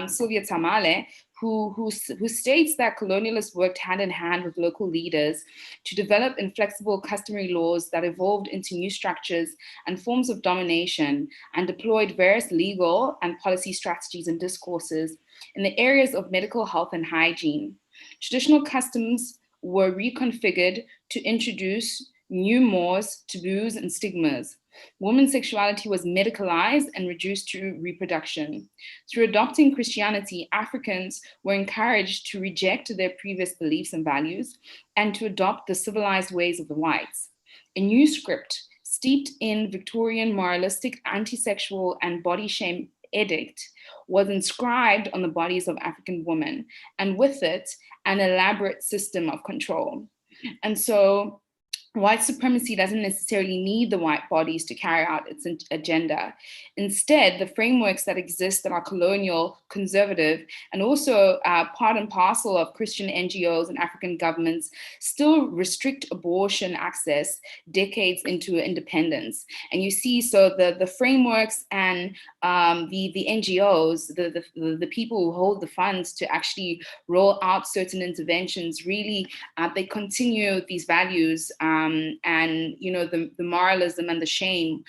Sylvia Tamale, who states that colonialists worked hand in hand with local leaders to develop inflexible customary laws that evolved into new structures and forms of domination, and deployed various legal and policy strategies and discourses in the areas of medical health and hygiene. Traditional customs were reconfigured to introduce new mores, taboos, and stigmas. Women's sexuality was medicalized and reduced to reproduction. Through adopting Christianity, Africans were encouraged to reject their previous beliefs and values and to adopt the civilized ways of the whites. A new script, steeped in Victorian moralistic, anti-sexual, and body shame edict, was inscribed on the bodies of African women, and with it, an elaborate system of control. And so white supremacy doesn't necessarily need the white bodies to carry out its agenda. Instead, the frameworks that exist that are colonial, conservative, and also part and parcel of Christian NGOs and African governments still restrict abortion access decades into independence. And you see, so the frameworks and the NGOs, the people who hold the funds to actually roll out certain interventions, really, they continue these values and the moralism and the shame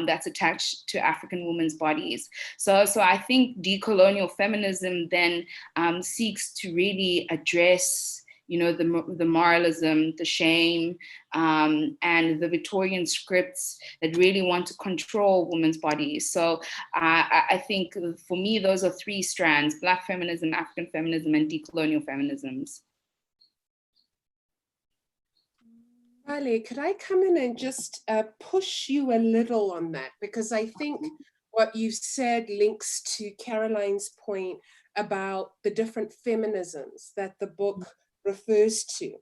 that's attached to African women's bodies. So I think decolonial feminism then seeks to really address the moralism, the shame, and the Victorian scripts that really want to control women's bodies. So I think for me, those are three strands: Black feminism, African feminism, and decolonial feminisms. Bali, could I come in and just push you a little on that? Because I think what you've said links to Caroline's point about the different feminisms that the book refers to.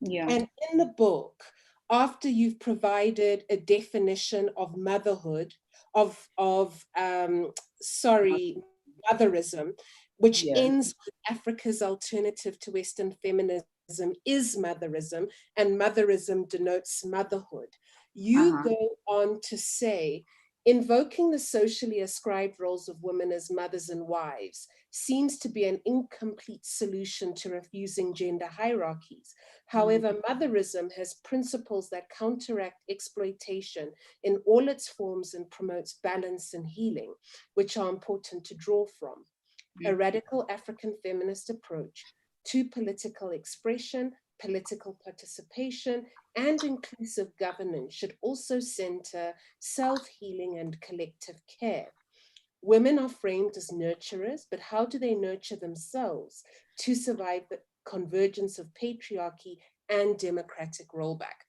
Yeah. And in the book, after you've provided a definition of motherhood, motherism, which ends with Africa's alternative to Western feminism is motherism, and motherism denotes motherhood. You go on to say, invoking the socially ascribed roles of women as mothers and wives seems to be an incomplete solution to refusing gender hierarchies. However, motherism has principles that counteract exploitation in all its forms and promotes balance and healing, which are important to draw from. A radical African feminist approach to political expression, political participation, and inclusive governance should also center self-healing and collective care. Women are framed as nurturers, but how do they nurture themselves to survive the convergence of patriarchy and democratic rollback?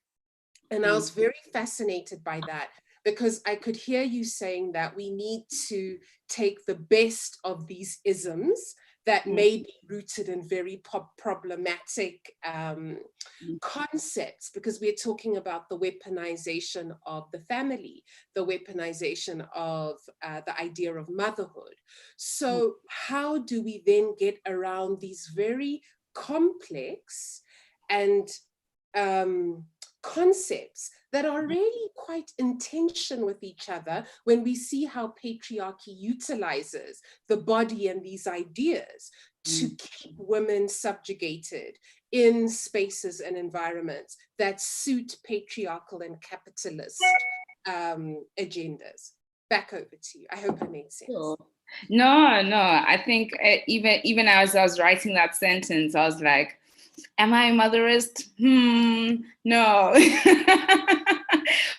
And I was very fascinated by that, because I could hear you saying that we need to take the best of these isms that may be rooted in very problematic concepts, because we're talking about the weaponization of the family, the weaponization of the idea of motherhood. So how do we then get around these very complex and concepts that are really quite in tension with each other when we see how patriarchy utilizes the body and these ideas to keep women subjugated in spaces and environments that suit patriarchal and capitalist agendas? Back over to you. I hope it made sense. Sure. No, I think even as I was writing that sentence, I was like, am I a motherist? No.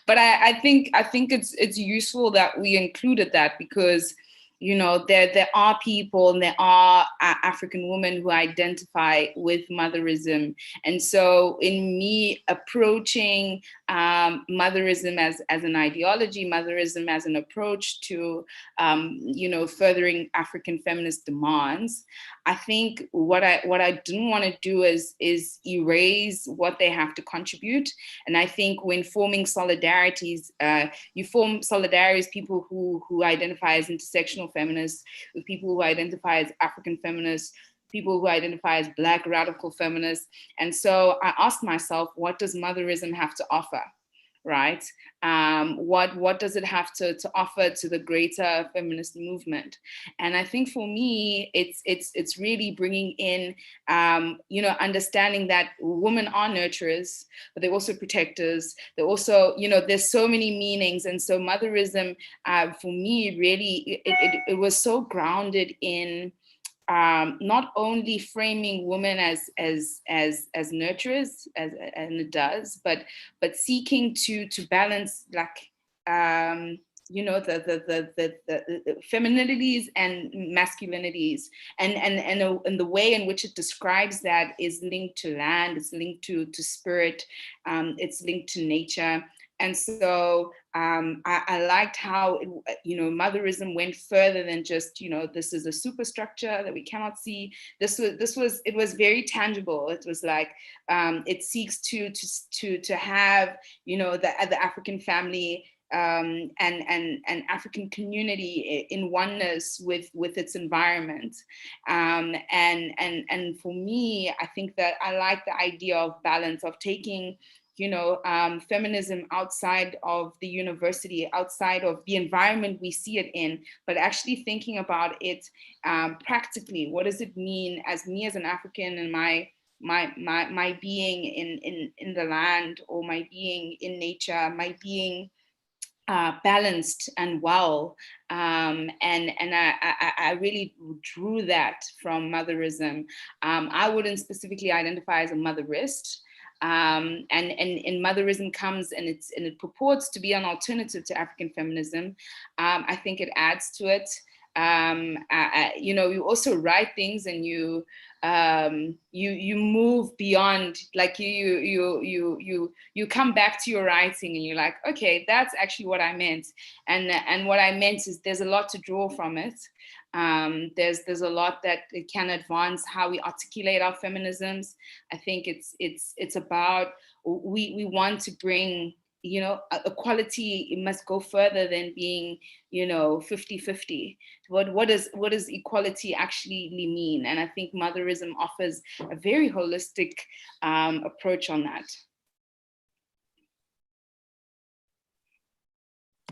But I think it's useful that we included that, because there are people and there are African women who identify with motherism. And so in me approaching motherism as an ideology, motherism as an approach to, furthering African feminist demands, I think what I didn't want to do is erase what they have to contribute. And I think when forming solidarities, you form solidarities, people who identify as intersectional feminists, with people who identify as African feminists, people who identify as Black radical feminists. And so I asked myself, what does motherism have to offer? Right? What does it have to offer to the greater feminist movement? And I think for me, it's really bringing in, understanding that women are nurturers, but they're also protectors. They're also, there's so many meanings. And so motherism, for me, really, it was so grounded in not only framing women as nurturers, and it does, but seeking to balance the femininities and masculinities, and the way in which it describes that is linked to land, it's linked to spirit, it's linked to nature. And so I liked how, motherism went further than just, this is a superstructure that we cannot see. It was very tangible. It was like, it seeks to have, the African family and African community in oneness with its environment. And for me, I think that I like the idea of balance, of taking feminism outside of the university, outside of the environment we see it in, but actually thinking about it practically. What does it mean as me as an African and my being in the land, or my being in nature, my being balanced and well, and I really drew that from motherism. I wouldn't specifically identify as a motherist. And motherism comes and it purports to be an alternative to African feminism. I think it adds to it. You also write things and you move beyond, like you come back to your writing and you're like, okay, that's actually what I meant. And what I meant is there's a lot to draw from it. There's a lot that it can advance how we articulate our feminisms. I think it's about, we want to bring, equality. It must go further than being, 50-50. What does equality actually mean? And I think motherism offers a very holistic approach on that.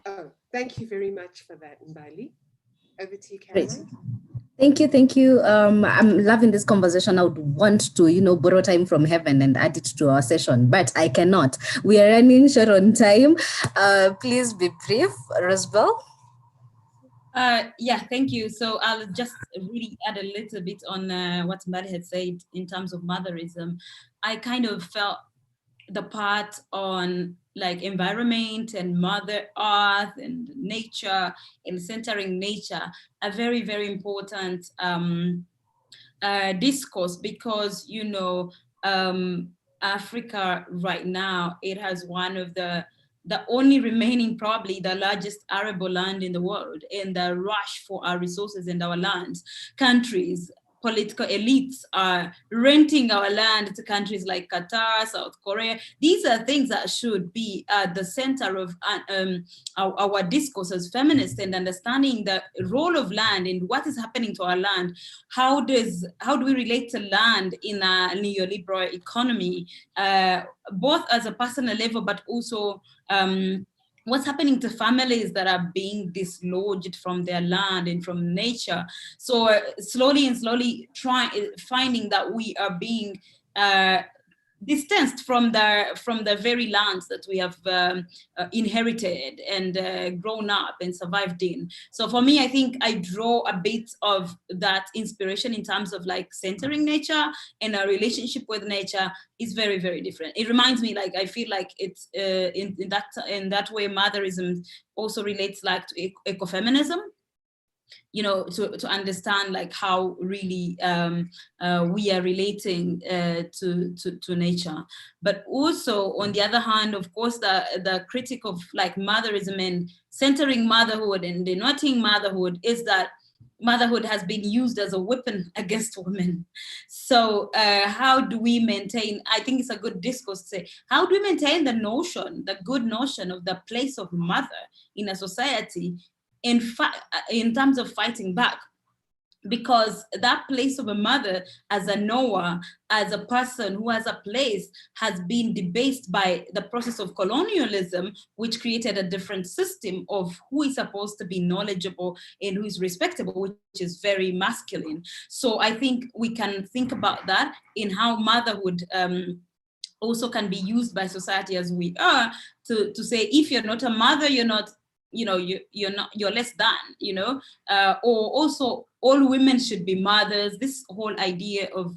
Oh, thank you very much for that, Mbali. Over to you, Caroline. Thank you. I'm loving this conversation. I would want to, borrow time from heaven and add it to our session, but I cannot. We are running short on time. Please be brief, Rosbel. Yeah, thank you. So I'll just really add a little bit on what Mbali had said in terms of motherism. I kind of felt the part on like environment and Mother Earth and nature and centering nature a very, very important discourse, because, Africa right now, it has one of the only remaining, probably the largest arable land in the world, and the rush for our resources and our lands. Countries, political elites are renting our land to countries like Qatar, South Korea. These are things that should be at the center of our discourse as feminists, and understanding the role of land and what is happening to our land. How do we relate to land in a neoliberal economy, both as a personal level, but also what's happening to families that are being dislodged from their land and from nature. So slowly finding that we are being distanced from the very lands that we have inherited and grown up and survived in. So for me, I think I draw a bit of that inspiration in terms of like centering nature, and our relationship with nature is very, very different. It reminds me, like, I feel like it's in that way, motherism also relates like to ecofeminism. To understand like how really we are relating to nature. But also, on the other hand, of course, the critic of like motherism and centering motherhood and denoting motherhood is that motherhood has been used as a weapon against women. So how do we maintain, I think it's a good discourse to say, how do we maintain the good notion of the place of mother in a society in terms of fighting back? Because that place of a mother as a knower, as a person who has a place, has been debased by the process of colonialism, which created a different system of who is supposed to be knowledgeable and who is respectable, which is very masculine. So I think we can think about that in how motherhood also can be used by society as we are to say, if you're not a mother, you're not, you're less than, or also all women should be mothers, this whole idea of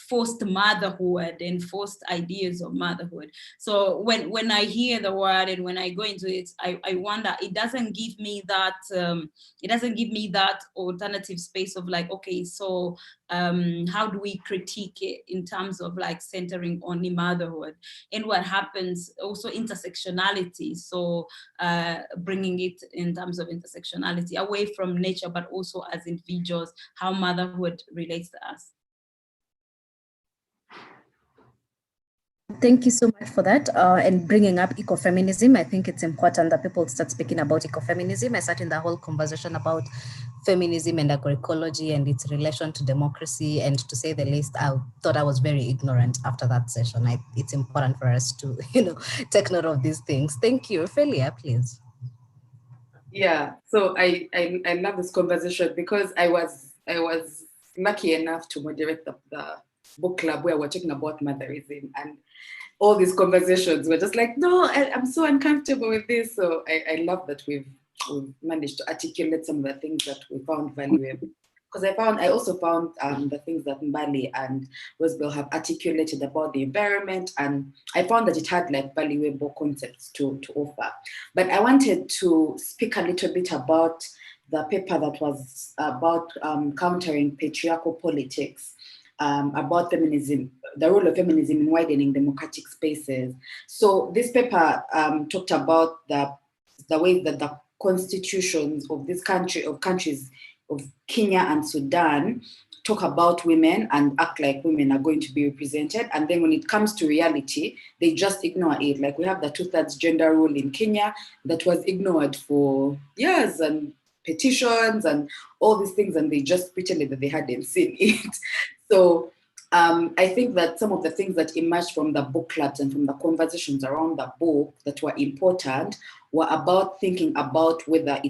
forced motherhood and forced ideas of motherhood. So when I hear the word and when I go into it, I wonder, it doesn't give me that alternative space of like, okay, so how do we critique it in terms of like centering only motherhood, and what happens also intersectionality, so bringing it in terms of intersectionality away from nature but also as individuals, how motherhood relates to us. Thank you so much for that. And bringing up ecofeminism, I think it's important that people start speaking about ecofeminism. I started the whole conversation about feminism and agroecology and its relation to democracy. And to say the least, I thought I was very ignorant after that session. It's important for us to, take note of these things. Thank you. Ophelia, please. Yeah, so I love this conversation because I was lucky enough to moderate the book club where we're talking about motherism, and all these conversations were just like, no, I'm so uncomfortable with this. So I love that we've managed to articulate some of the things that we found valuable. Because I also found the things that Bali and Rosebell have articulated about the environment, and I found that it had like valuable concepts to offer. But I wanted to speak a little bit about the paper that was about countering patriarchal politics, about feminism, the role of feminism in widening democratic spaces. So this paper talked about the way that the constitutions of countries of Kenya and Sudan talk about women and act like women are going to be represented. And then when it comes to reality, they just ignore it. Like we have the 2/3 gender rule in Kenya that was ignored for years, and petitions and all these things, and they just pretended that they hadn't seen it. So I think that some of the things that emerged from the book clubs and from the conversations around the book that were important were about thinking about whether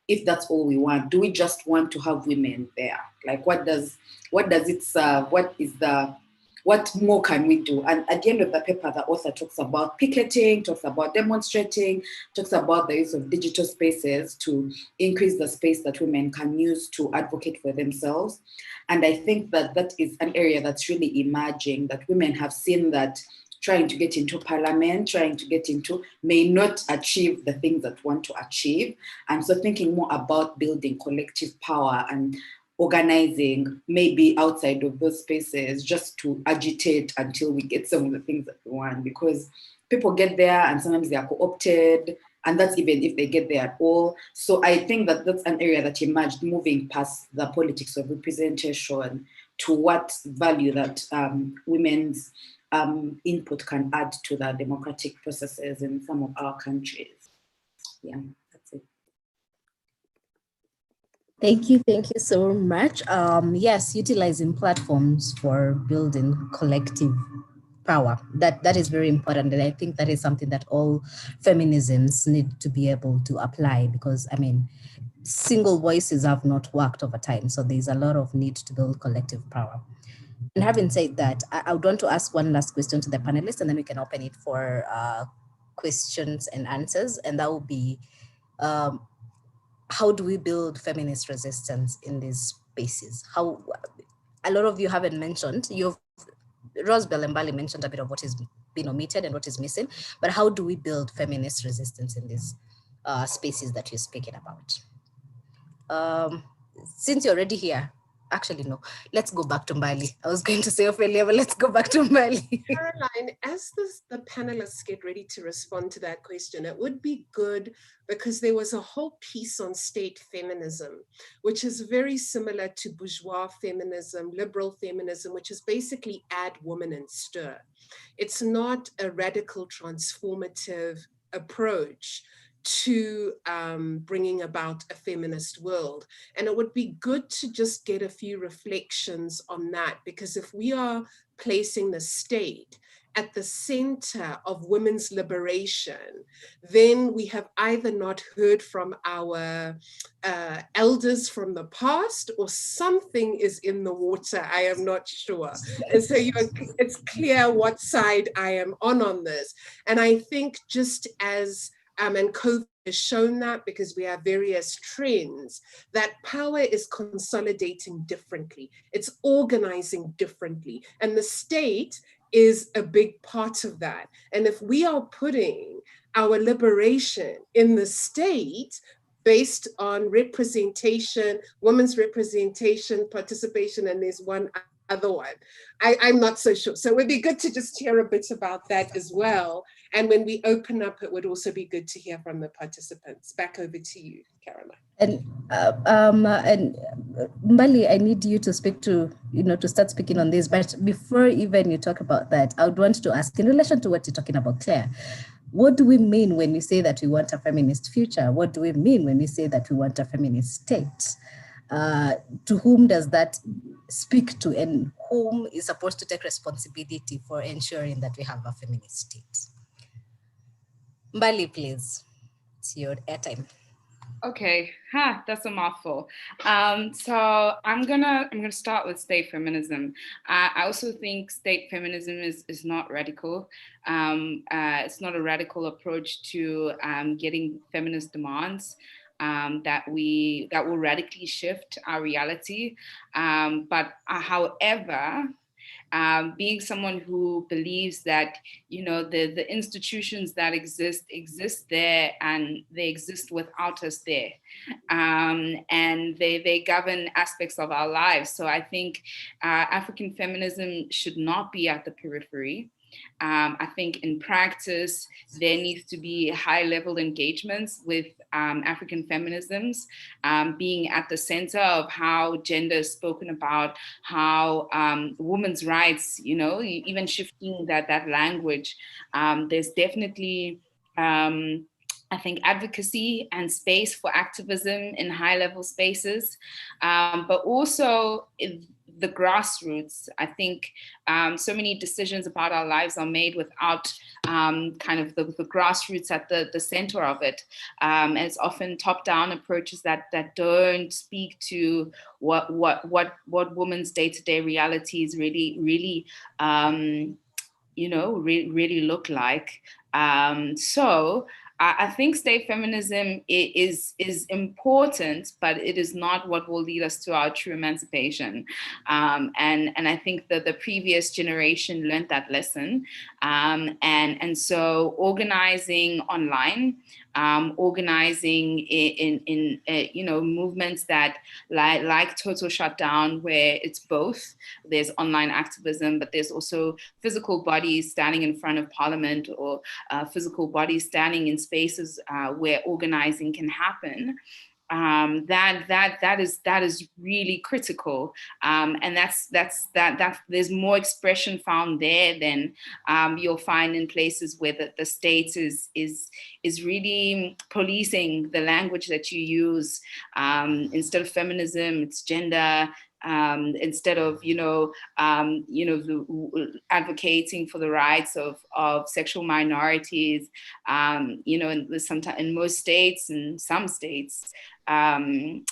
if that's all we want. Do we just want to have women there? Like what more can we do? And at the end of the paper, the author talks about picketing, talks about demonstrating, talks about the use of digital spaces to increase the space that women can use to advocate for themselves. And I think that is an area that's really emerging, that women have seen that trying to get into parliament, may not achieve the things that want to achieve. And so thinking more about building collective power and organizing maybe outside of those spaces just to agitate until we get some of the things that we want, because people get there and sometimes they are co-opted, and that's even if they get there at all. So I think that that's an area that emerged, moving past the politics of representation to what value that women's input can add to the democratic processes in some of our countries. Yeah, that's it. Thank you so much. Yes, utilizing platforms for building collective power. That is very important, and I think that is something that all feminisms need to be able to apply, because single voices have not worked over time. So there's a lot of need to build collective power. And having said that, I would want to ask one last question to the panelists, and then we can open it for questions and answers. And that will be, how do we build feminist resistance in these spaces? How, a lot of you haven't mentioned, Rosebell and Bali mentioned a bit of what is been omitted and what is missing, but how do we build feminist resistance in these spaces that you're speaking about? Since you're already here, actually, no, let's go back to Bali. I was going to say Ophelia, but let's go back to Bali. Caroline, as the panelists get ready to respond to that question, it would be good, because there was a whole piece on state feminism, which is very similar to bourgeois feminism, liberal feminism, which is basically add woman and stir. It's not a radical transformative approach to bringing about a feminist world. And it would be good to just get a few reflections on that, because if we are placing the state at the center of women's liberation, then we have either not heard from our elders from the past, or something is in the water. I am not sure. And so it's clear what side I am on this. And I think just as and COVID has shown that because we have various trends, that power is consolidating differently. It's organizing differently. And the state is a big part of that. And if we are putting our liberation in the state based on representation, women's representation, participation, and there's one other one, I'm not so sure. So it would be good to just hear a bit about that as well. And when we open up, it would also be good to hear from the participants. Back over to you, Caroline. And Bali, I need you to speak to, to start speaking on this. But before even you talk about that, I would want to ask, in relation to what you're talking about, Claire, what do we mean when we say that we want a feminist future? What do we mean when we say that we want a feminist state? To whom does that speak to, and whom is supposed to take responsibility for ensuring that we have a feminist state? Bali, please. It's your airtime. Okay, that's a mouthful. So I'm gonna start with state feminism. I also think state feminism is not radical. It's not a radical approach to getting feminist demands that will radically shift our reality. But however, being someone who believes that, the institutions that exist there, and they exist without us there, and they govern aspects of our lives. So I think African feminism should not be at the periphery. I think in practice, there needs to be high-level engagements with African feminisms, being at the center of how gender is spoken about, how women's rights, even shifting that language. There's definitely, I think, advocacy and space for activism in high-level spaces, but also the grassroots. I think so many decisions about our lives are made without kind of the grassroots at the center of it. And it's often top-down approaches that don't speak to what women's day-to-day realities really really look like. So I think state feminism is important, but it is not what will lead us to our true emancipation. And I think that the previous generation learned that lesson. And so organizing online, organizing in movements that like Total Shutdown, where it's both. There's online activism, but there's also physical bodies standing in front of parliament, or physical bodies standing in spaces where organizing can happen. That is really critical, and that's there's more expression found there than you'll find in places where the state is really policing the language that you use. Instead of feminism, it's gender. Instead of advocating for the rights of sexual minorities, in most states and some states, and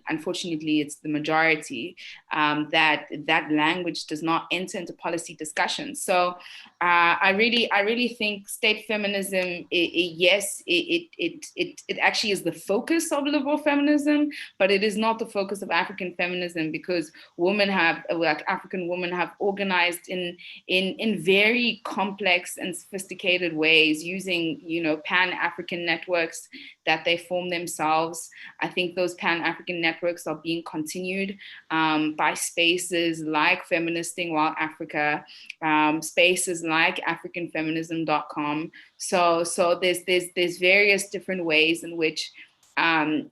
unfortunately it's the majority, that language does not enter into policy discussions. So I really think state feminism, yes, it actually is the focus of liberal feminism, but it is not the focus of African feminism, because African women have organized in very complex and sophisticated ways, using Pan-African networks that they form themselves. I think those Pan-African networks are being continued by spaces like Feministing While Africa, spaces like AfricanFeminism.com. So there's various different ways in which other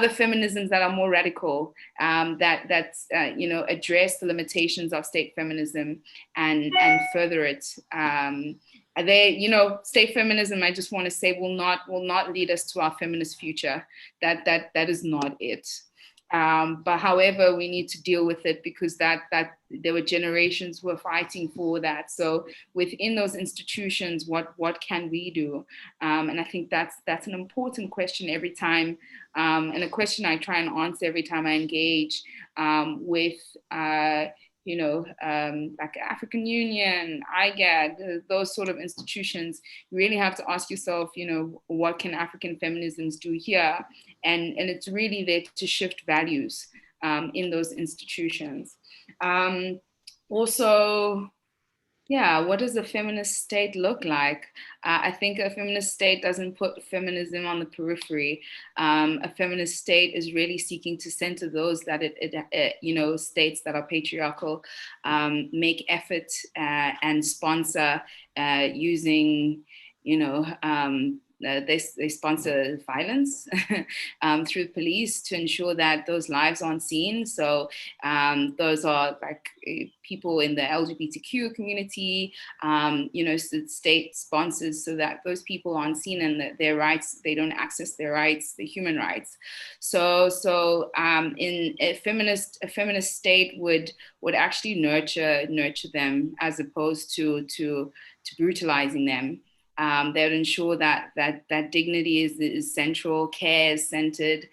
feminisms that are more radical, that address the limitations of state feminism and further it. State feminism, I just want to say, will not lead us to our feminist future. That is not it. But however, we need to deal with it, because that there were generations who were fighting for that. So within those institutions, what can we do? And I think that's an important question every time, and a question I try and answer every time I engage with like African Union, IGAD, those sort of institutions, you really have to ask yourself, what can African feminisms do here? And it's really there to shift values in those institutions. Also, yeah, what does a feminist state look like? I think a feminist state doesn't put feminism on the periphery. A feminist state is really seeking to center those that states that are patriarchal, make effort and sponsor using, they sponsor violence through police to ensure that those lives aren't seen. So those are like people in the LGBTQ community, state sponsors, so that those people aren't seen and that their rights, they don't access their rights, the human rights. So in a feminist state would actually nurture them as opposed to brutalizing them. They would ensure that dignity is central, care is centered.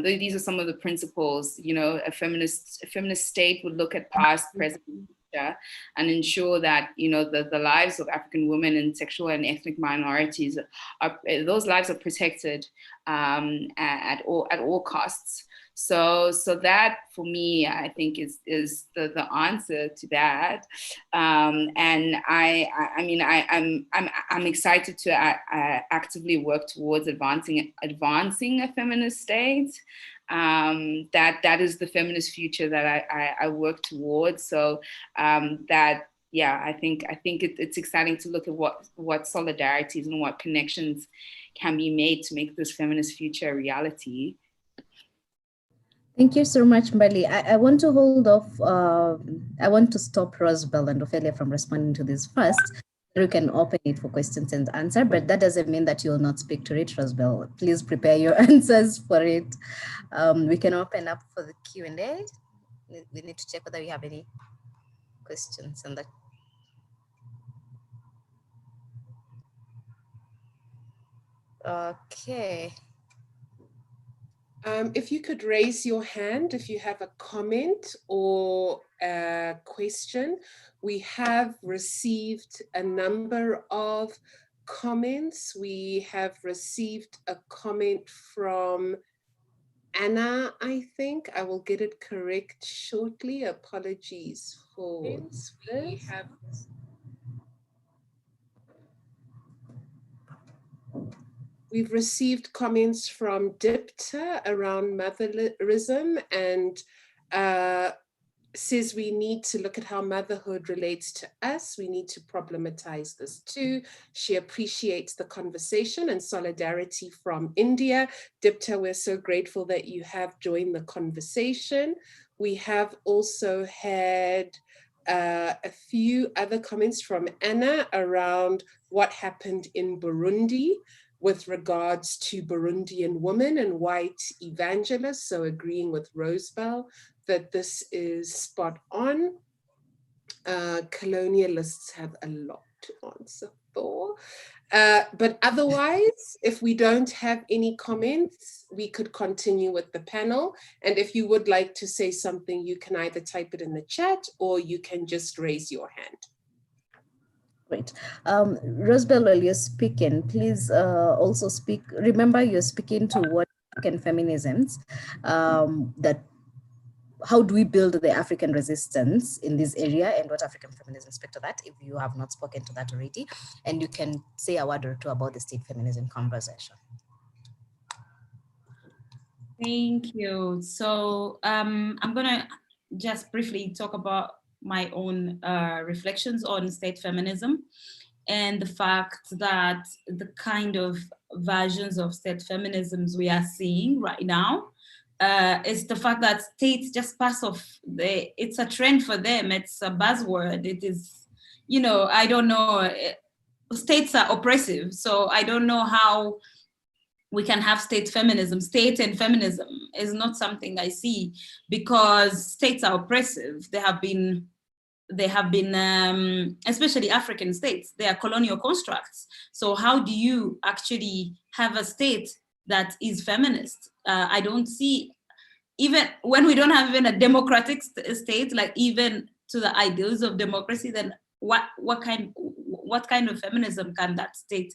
These are some of the principles. A feminist state would look at past, present, and future, and ensure that the lives of African women and sexual and ethnic minorities those lives are protected at all costs. So that for me, I think is the answer to that. And I'm excited to actively work towards advancing a feminist state. That is the feminist future that I work towards. So I think it's exciting to look at what solidarities and what connections can be made to make this feminist future a reality. Thank you so much, Bali. I want to hold off. I want to stop Rosbel and Ophelia from responding to this first. You can open it for questions and answer, but that doesn't mean that you will not speak to it, Rosbel. Please prepare your answers for it. We can open up for the Q&A. We need to check whether we have any questions on that. Okay. If you could raise your hand if you have a comment or a question. We have received a number of comments. We have received a comment from Anna, I think. I will get it correct shortly. Apologies for this. We've received comments from Dipta around motherism and says we need to look at how motherhood relates to us. We need to problematize this too. She appreciates the conversation and solidarity from India. Dipta, we're so grateful that you have joined the conversation. We have also had a few other comments from Anna around what happened in Burundi with regards to Burundian women and white evangelists, so agreeing with Rosebell that this is spot on. Colonialists have a lot to answer for. But otherwise, if we don't have any comments, we could continue with the panel. And if you would like to say something, you can either type it in the chat or you can just raise your hand. Great. Rosebell, while you're speaking, please also speak. Remember, you're speaking to what African feminisms, how do we build the African resistance in this area and what African feminism speak to that, if you have not spoken to that already. And you can say a word or two about the state feminism conversation. Thank you. So I'm gonna just briefly talk about my own reflections on state feminism and the fact that the kind of versions of state feminisms we are seeing right now is the fact that states just pass off. It's a trend for them. It's a buzzword. It is, I don't know, states are oppressive. So I don't know how we can have state feminism. State and feminism is not something I see because states are oppressive. They have been, especially African states, they are colonial constructs. So how do you actually have a state that is feminist? I don't see, even when we don't have even a democratic state, like even to the ideals of democracy, then what kind of feminism can that state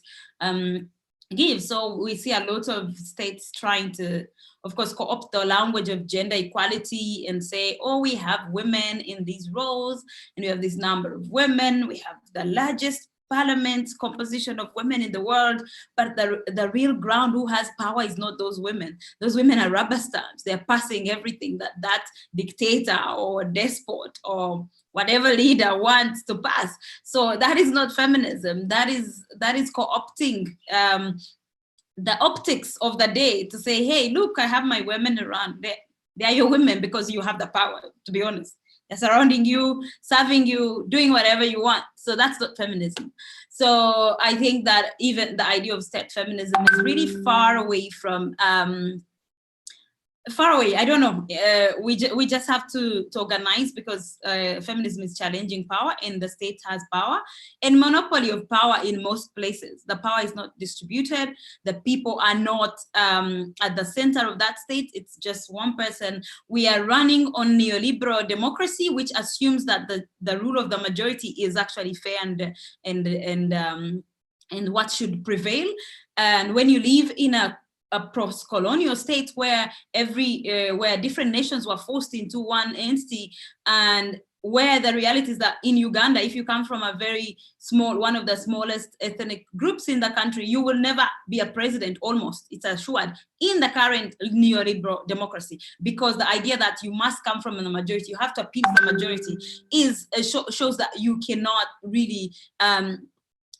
give? So we see a lot of states trying to, of course, co-opt the language of gender equality and say, oh, we have women in these roles, and we have this number of women, we have the largest parliament composition of women in the world, but the real ground who has power is not those women. Those women are rubber stamps. They're passing everything that dictator or despot or whatever leader wants to pass. So that is not feminism. That is co-opting the optics of the day to say, hey, look, I have my women around. They are your women because you have the power, to be honest. They're surrounding you, serving you, doing whatever you want. So that's not feminism. So I think that even the idea of state feminism is really far away from, I don't know. We just have to organize, because feminism is challenging power, and the state has power and monopoly of power in most places. The power is not distributed. The people are not at the center of that state. It's just one person. We are running on neoliberal democracy, which assumes that the rule of the majority is actually fair and what should prevail. And when you live in a post-colonial state where where different nations were forced into one entity, and where the reality is that in Uganda, if you come from a very small, one of the smallest ethnic groups in the country, you will never be a president, almost, it's assured, in the current neoliberal democracy, because the idea that you must come from the majority, you have to appease the majority, is shows that you cannot really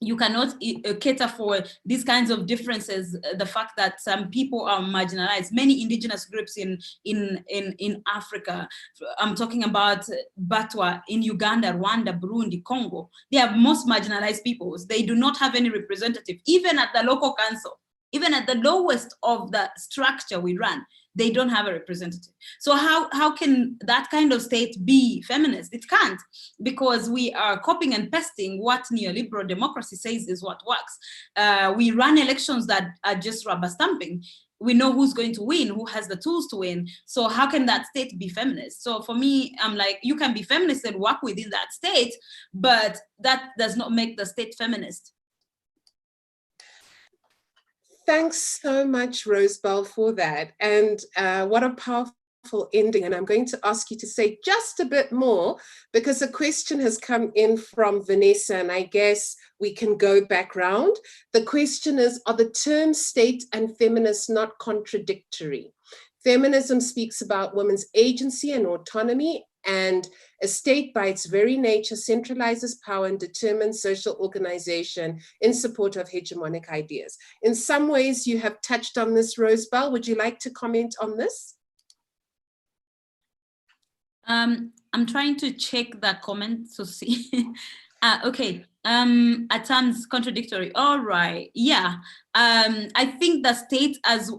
you cannot cater for these kinds of differences. The fact that some people are marginalized, many indigenous groups in Africa, I'm talking about Batwa in Uganda, Rwanda, Burundi, Congo, they are most marginalized peoples. They do not have any representative, even at the local council, even at the lowest of the structure we run, they don't have a representative. So how can that kind of state be feminist? It can't, because we are copying and pasting what neoliberal democracy says is what works. We run elections that are just rubber stamping. We know who's going to win, who has the tools to win. So how can that state be feminist? So for me, I'm like, you can be feminist and work within that state, but that does not make the state feminist. Thanks so much, Rosebell, for that. And what a powerful ending. And I'm going to ask you to say just a bit more, because a question has come in from Vanessa, and I guess we can go back round. The question is, are the terms state and feminist not contradictory? Feminism speaks about women's agency and autonomy, and a state by its very nature centralizes power and determines social organization in support of hegemonic ideas. In some ways, you have touched on this, Rosebell. Would you like to comment on this? I'm trying to check that comment to see. Okay, at times contradictory. All right, yeah. I think the state, as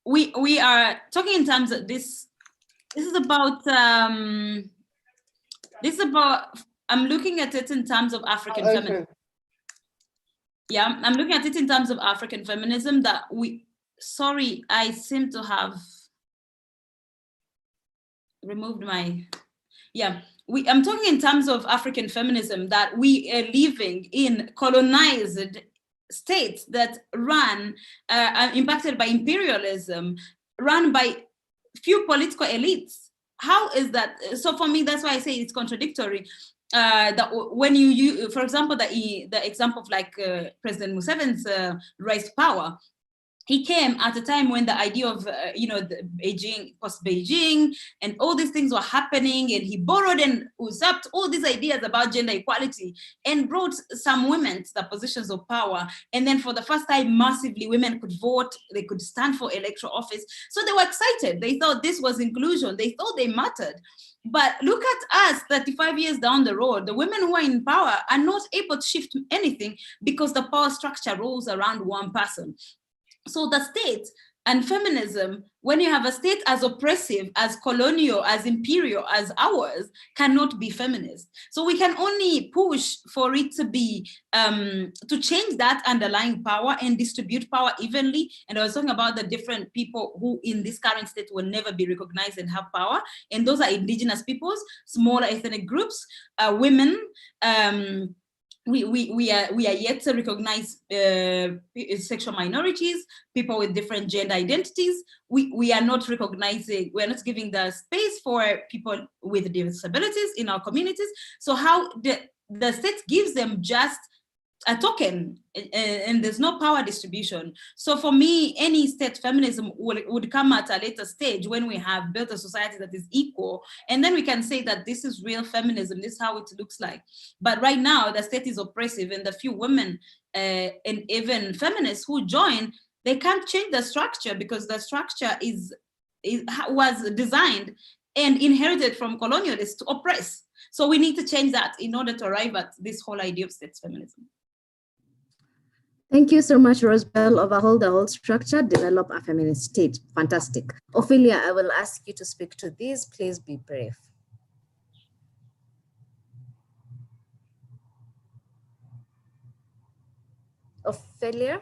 we are talking in terms of this. This is about, I'm looking at it in terms of African feminism. Yeah, I'm looking at it in terms of African feminism that sorry, I seem to have removed my, yeah. I'm talking in terms of African feminism, that we are living in colonized states that run, impacted by imperialism, run by few political elites. How is that? So for me, that's why I say it's contradictory. That when you for example, the example of like President Museveni's rise to power, he came at a time when the idea of the Beijing, post-Beijing, and all these things were happening, and he borrowed and usurped all these ideas about gender equality and brought some women to the positions of power. And then for the first time, massively, women could vote, they could stand for electoral office. So they were excited. They thought this was inclusion. They thought they mattered. But look at us 35 years down the road. The women who are in power are not able to shift anything because the power structure rolls around one person. So the state And feminism, when you have a state as oppressive, as colonial, as imperial as ours, cannot be feminist. So we can only push for it to be, to change that underlying power and distribute power evenly. And I was talking about the different people who in this current state will never be recognized and have power. And those are indigenous peoples, smaller ethnic groups, women, we are yet to recognize sexual minorities, people with different gender identities. We are not recognizing, we are not giving the space for people with disabilities in our communities. So how the state gives them just a token, and there's no power distribution. So for me, any state feminism would come at a later stage when we have built a society that is equal, and then we can say that this is real feminism, this is how it looks like. But right now, the state is oppressive, and the few women and even feminists who join, they can't change the structure because the structure was designed and inherited from colonialists to oppress. So we need to change that in order to arrive at this whole idea of state feminism. Thank you so much, Rosebell. Overhaul the whole structure, develop a feminist state. Fantastic. Ophelia, I will ask you to speak to these. Please be brief. Ophelia?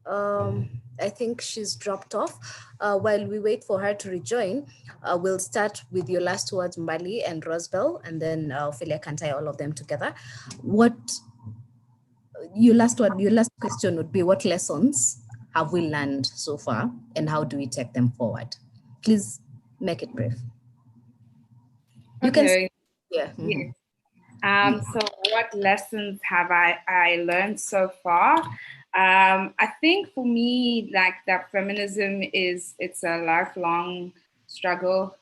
I think she's dropped off. While we wait for her to rejoin, we'll start with your last words, Mbali and Rosebell, and then Ophelia can tie all of them together. Your last question would be, what lessons have we learned so far and how do we take them forward? Please make it brief. You okay. Yeah. Mm-hmm. So what lessons have I learned so far? I think for me, like, that feminism it's a lifelong struggle.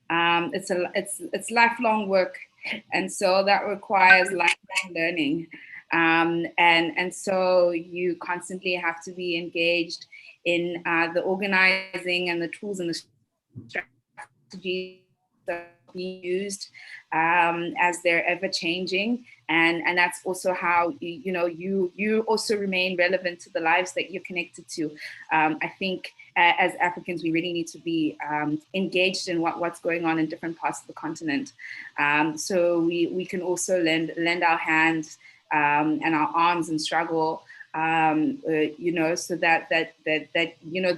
It's lifelong work, and so that requires lifelong learning. And so you constantly have to be engaged in the organizing and the tools and the strategies that are being used as they're ever changing. And that's also how, you also remain relevant to the lives that you're connected to. I think as Africans, we really need to be engaged in what's going on in different parts of the continent. So we can also lend our hands and our arms and struggle, so that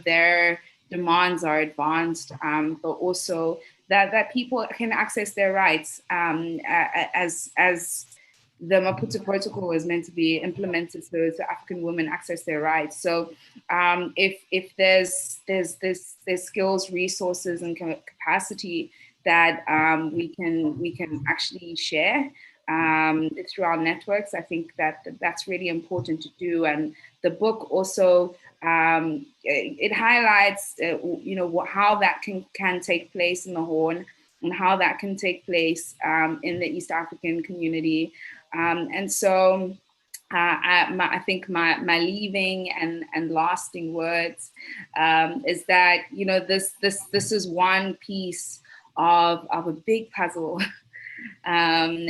their demands are advanced, but also that people can access their rights as the Maputo Protocol was meant to be implemented, so African women access their rights. So if there's skills, resources, and capacity that we can actually share through our networks, I think that's really important to do. And the book also it highlights how that can take place in the Horn, and how that can take place in the East African community. And so I think my leaving and lasting words is that this is one piece of a big puzzle. And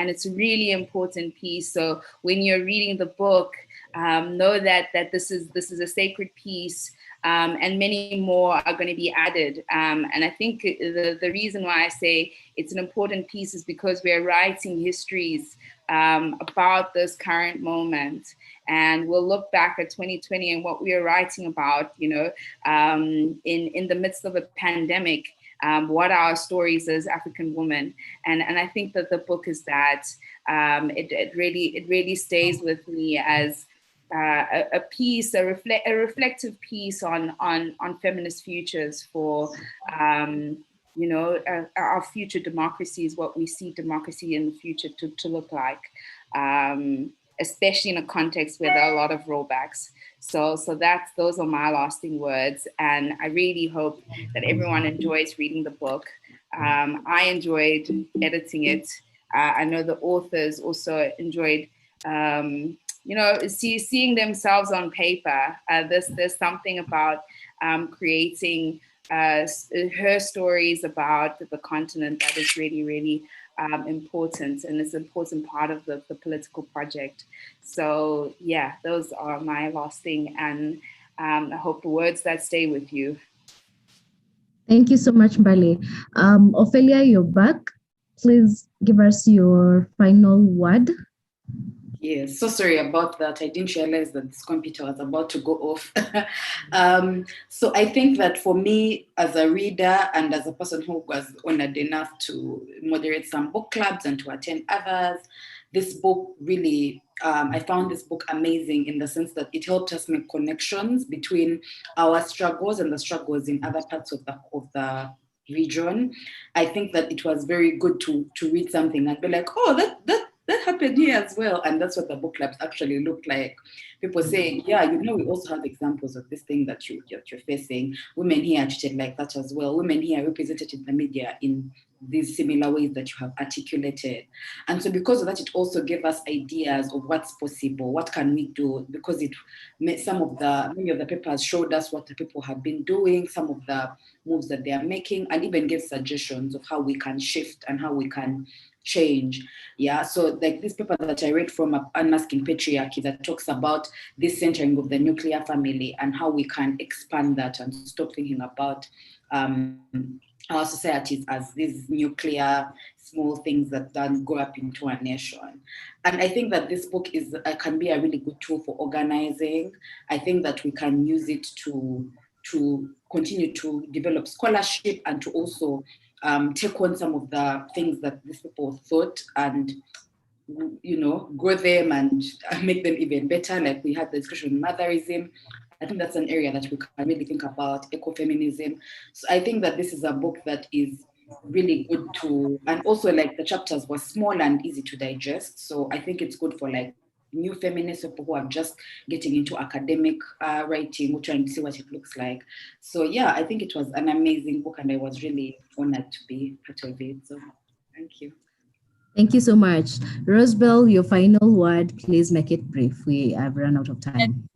it's a really important piece. So when you're reading the book, know that this is a sacred piece, and many more are going to be added. And I think the reason why I say it's an important piece is because we're writing histories about this current moment, and we'll look back at 2020 and what we are writing about, in the midst of a pandemic. What are our stories as African women? And I think that the book is that. It really stays with me as a piece, a reflective piece on feminist futures for our future democracies, what we see democracy in the future to look like, especially in a context where there are a lot of rollbacks. So those are my lasting words, and I really hope that everyone enjoys reading the book. I enjoyed editing it. I know the authors also enjoyed, seeing themselves on paper. There's something about creating her stories about the continent that is really, really important, and it's an important part of the political project. So yeah, those are my lasting and I hope words that stay with you. Thank you so much, Bali. Ophelia, you're back. Please give us your final word. Yes, so sorry about that. I didn't realize that this computer was about to go off. So I think that for me, as a reader and as a person who was honored enough to moderate some book clubs and to attend others, this book really, I found this book amazing in the sense that it helped us make connections between our struggles and the struggles in other parts of the region. I think that it was very good to read something and be like, oh, that happened here as well. And that's what the book clubs actually looked like. People saying, yeah, we also have examples of this thing that you're facing. Women here are treated like that as well. Women here are represented in the media in these similar ways that you have articulated. And so because of that, it also gave us ideas of what's possible, what can we do, because it many of the papers showed us what the people have been doing, some of the moves that they are making, and even gave suggestions of how we can shift and how we can change. Yeah, so like this paper that I read from Unmasking Patriarchy that talks about this centering of the nuclear family and how we can expand that and stop thinking about our societies as these nuclear small things that then grow up into a nation. And I think that this book can be a really good tool for organizing. I think that we can use it to continue to develop scholarship and to also take on some of the things that these people thought and grow them and make them even better. Like we had the discussion on motherism. I think that's an area that we can really think about, ecofeminism. So I think that this is a book that is really good and also like the chapters were small and easy to digest. So I think it's good for like new feminists, people who are just getting into academic writing, or trying to see what it looks like. So yeah, I think it was an amazing book and I was really honored to be part of it. So thank you. Thank you so much. Rosebell, your final word, please make it brief. We have run out of time.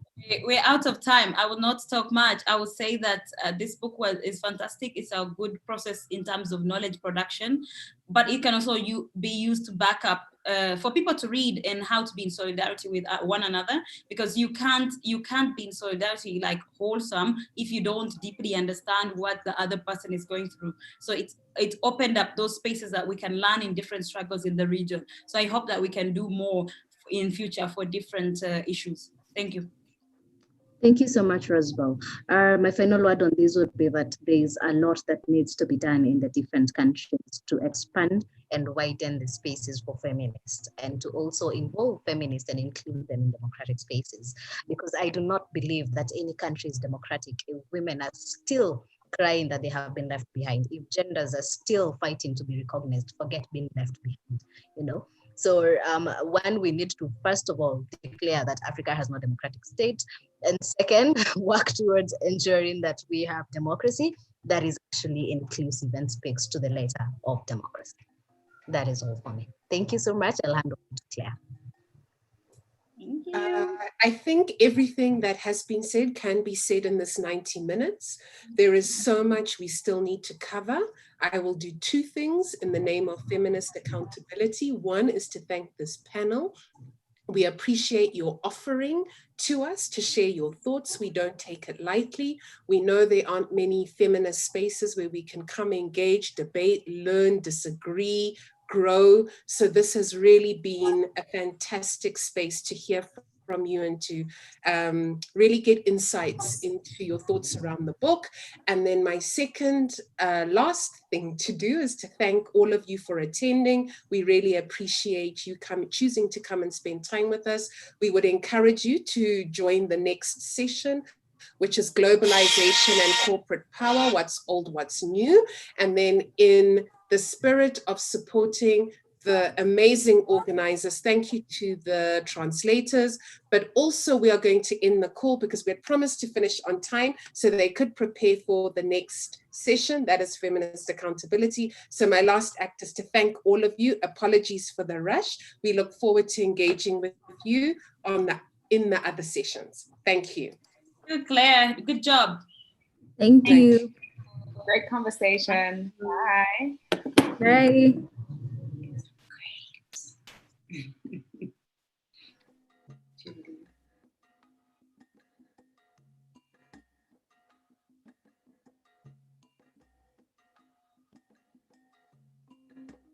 We're out of time. I will not talk much. I will say that this book is fantastic. It's a good process in terms of knowledge production, but it can also be used to back up for people to read and how to be in solidarity with one another, because you can't be in solidarity like wholesome if you don't deeply understand what the other person is going through. So it opened up those spaces that we can learn in different struggles in the region. So I hope that we can do more in future for different issues. Thank you. Thank you so much, Rosebell. My final word on this would be that there is a lot that needs to be done in the different countries to expand and widen the spaces for feminists and to also involve feminists and include them in democratic spaces. Because I do not believe that any country is democratic if women are still crying that they have been left behind, if genders are still fighting to be recognized, forget being left behind, So one, we need to, first of all, declare that Africa has no democratic state. And second, work towards ensuring that we have democracy that is actually inclusive and speaks to the letter of democracy. That is all for me. Thank you so much. I'll hand over to Claire. Thank you. I think everything that has been said can be said in this 90 minutes. There is so much we still need to cover. I will do two things in the name of feminist accountability. One is to thank this panel. We appreciate your offering to us to share your thoughts. We don't take it lightly. We know there aren't many feminist spaces where we can come engage, debate, learn, disagree, grow. So this has really been a fantastic space to hear from you and to really get insights into your thoughts around the book. And then my second last thing to do is to thank all of you for attending. We really appreciate you choosing to come and spend time with us. We would encourage you to join the next session, which is globalization and corporate power, what's old, what's new. And then in the spirit of supporting the amazing organizers, thank you to the translators, but also we are going to end the call because we had promised to finish on time so they could prepare for the next session, that is feminist accountability. So my last act is to thank all of you. Apologies for the rush. We look forward to engaging with you in the other sessions. Thank you. Good, Claire. Good job. Thank you. Great conversation. Bye. Bye.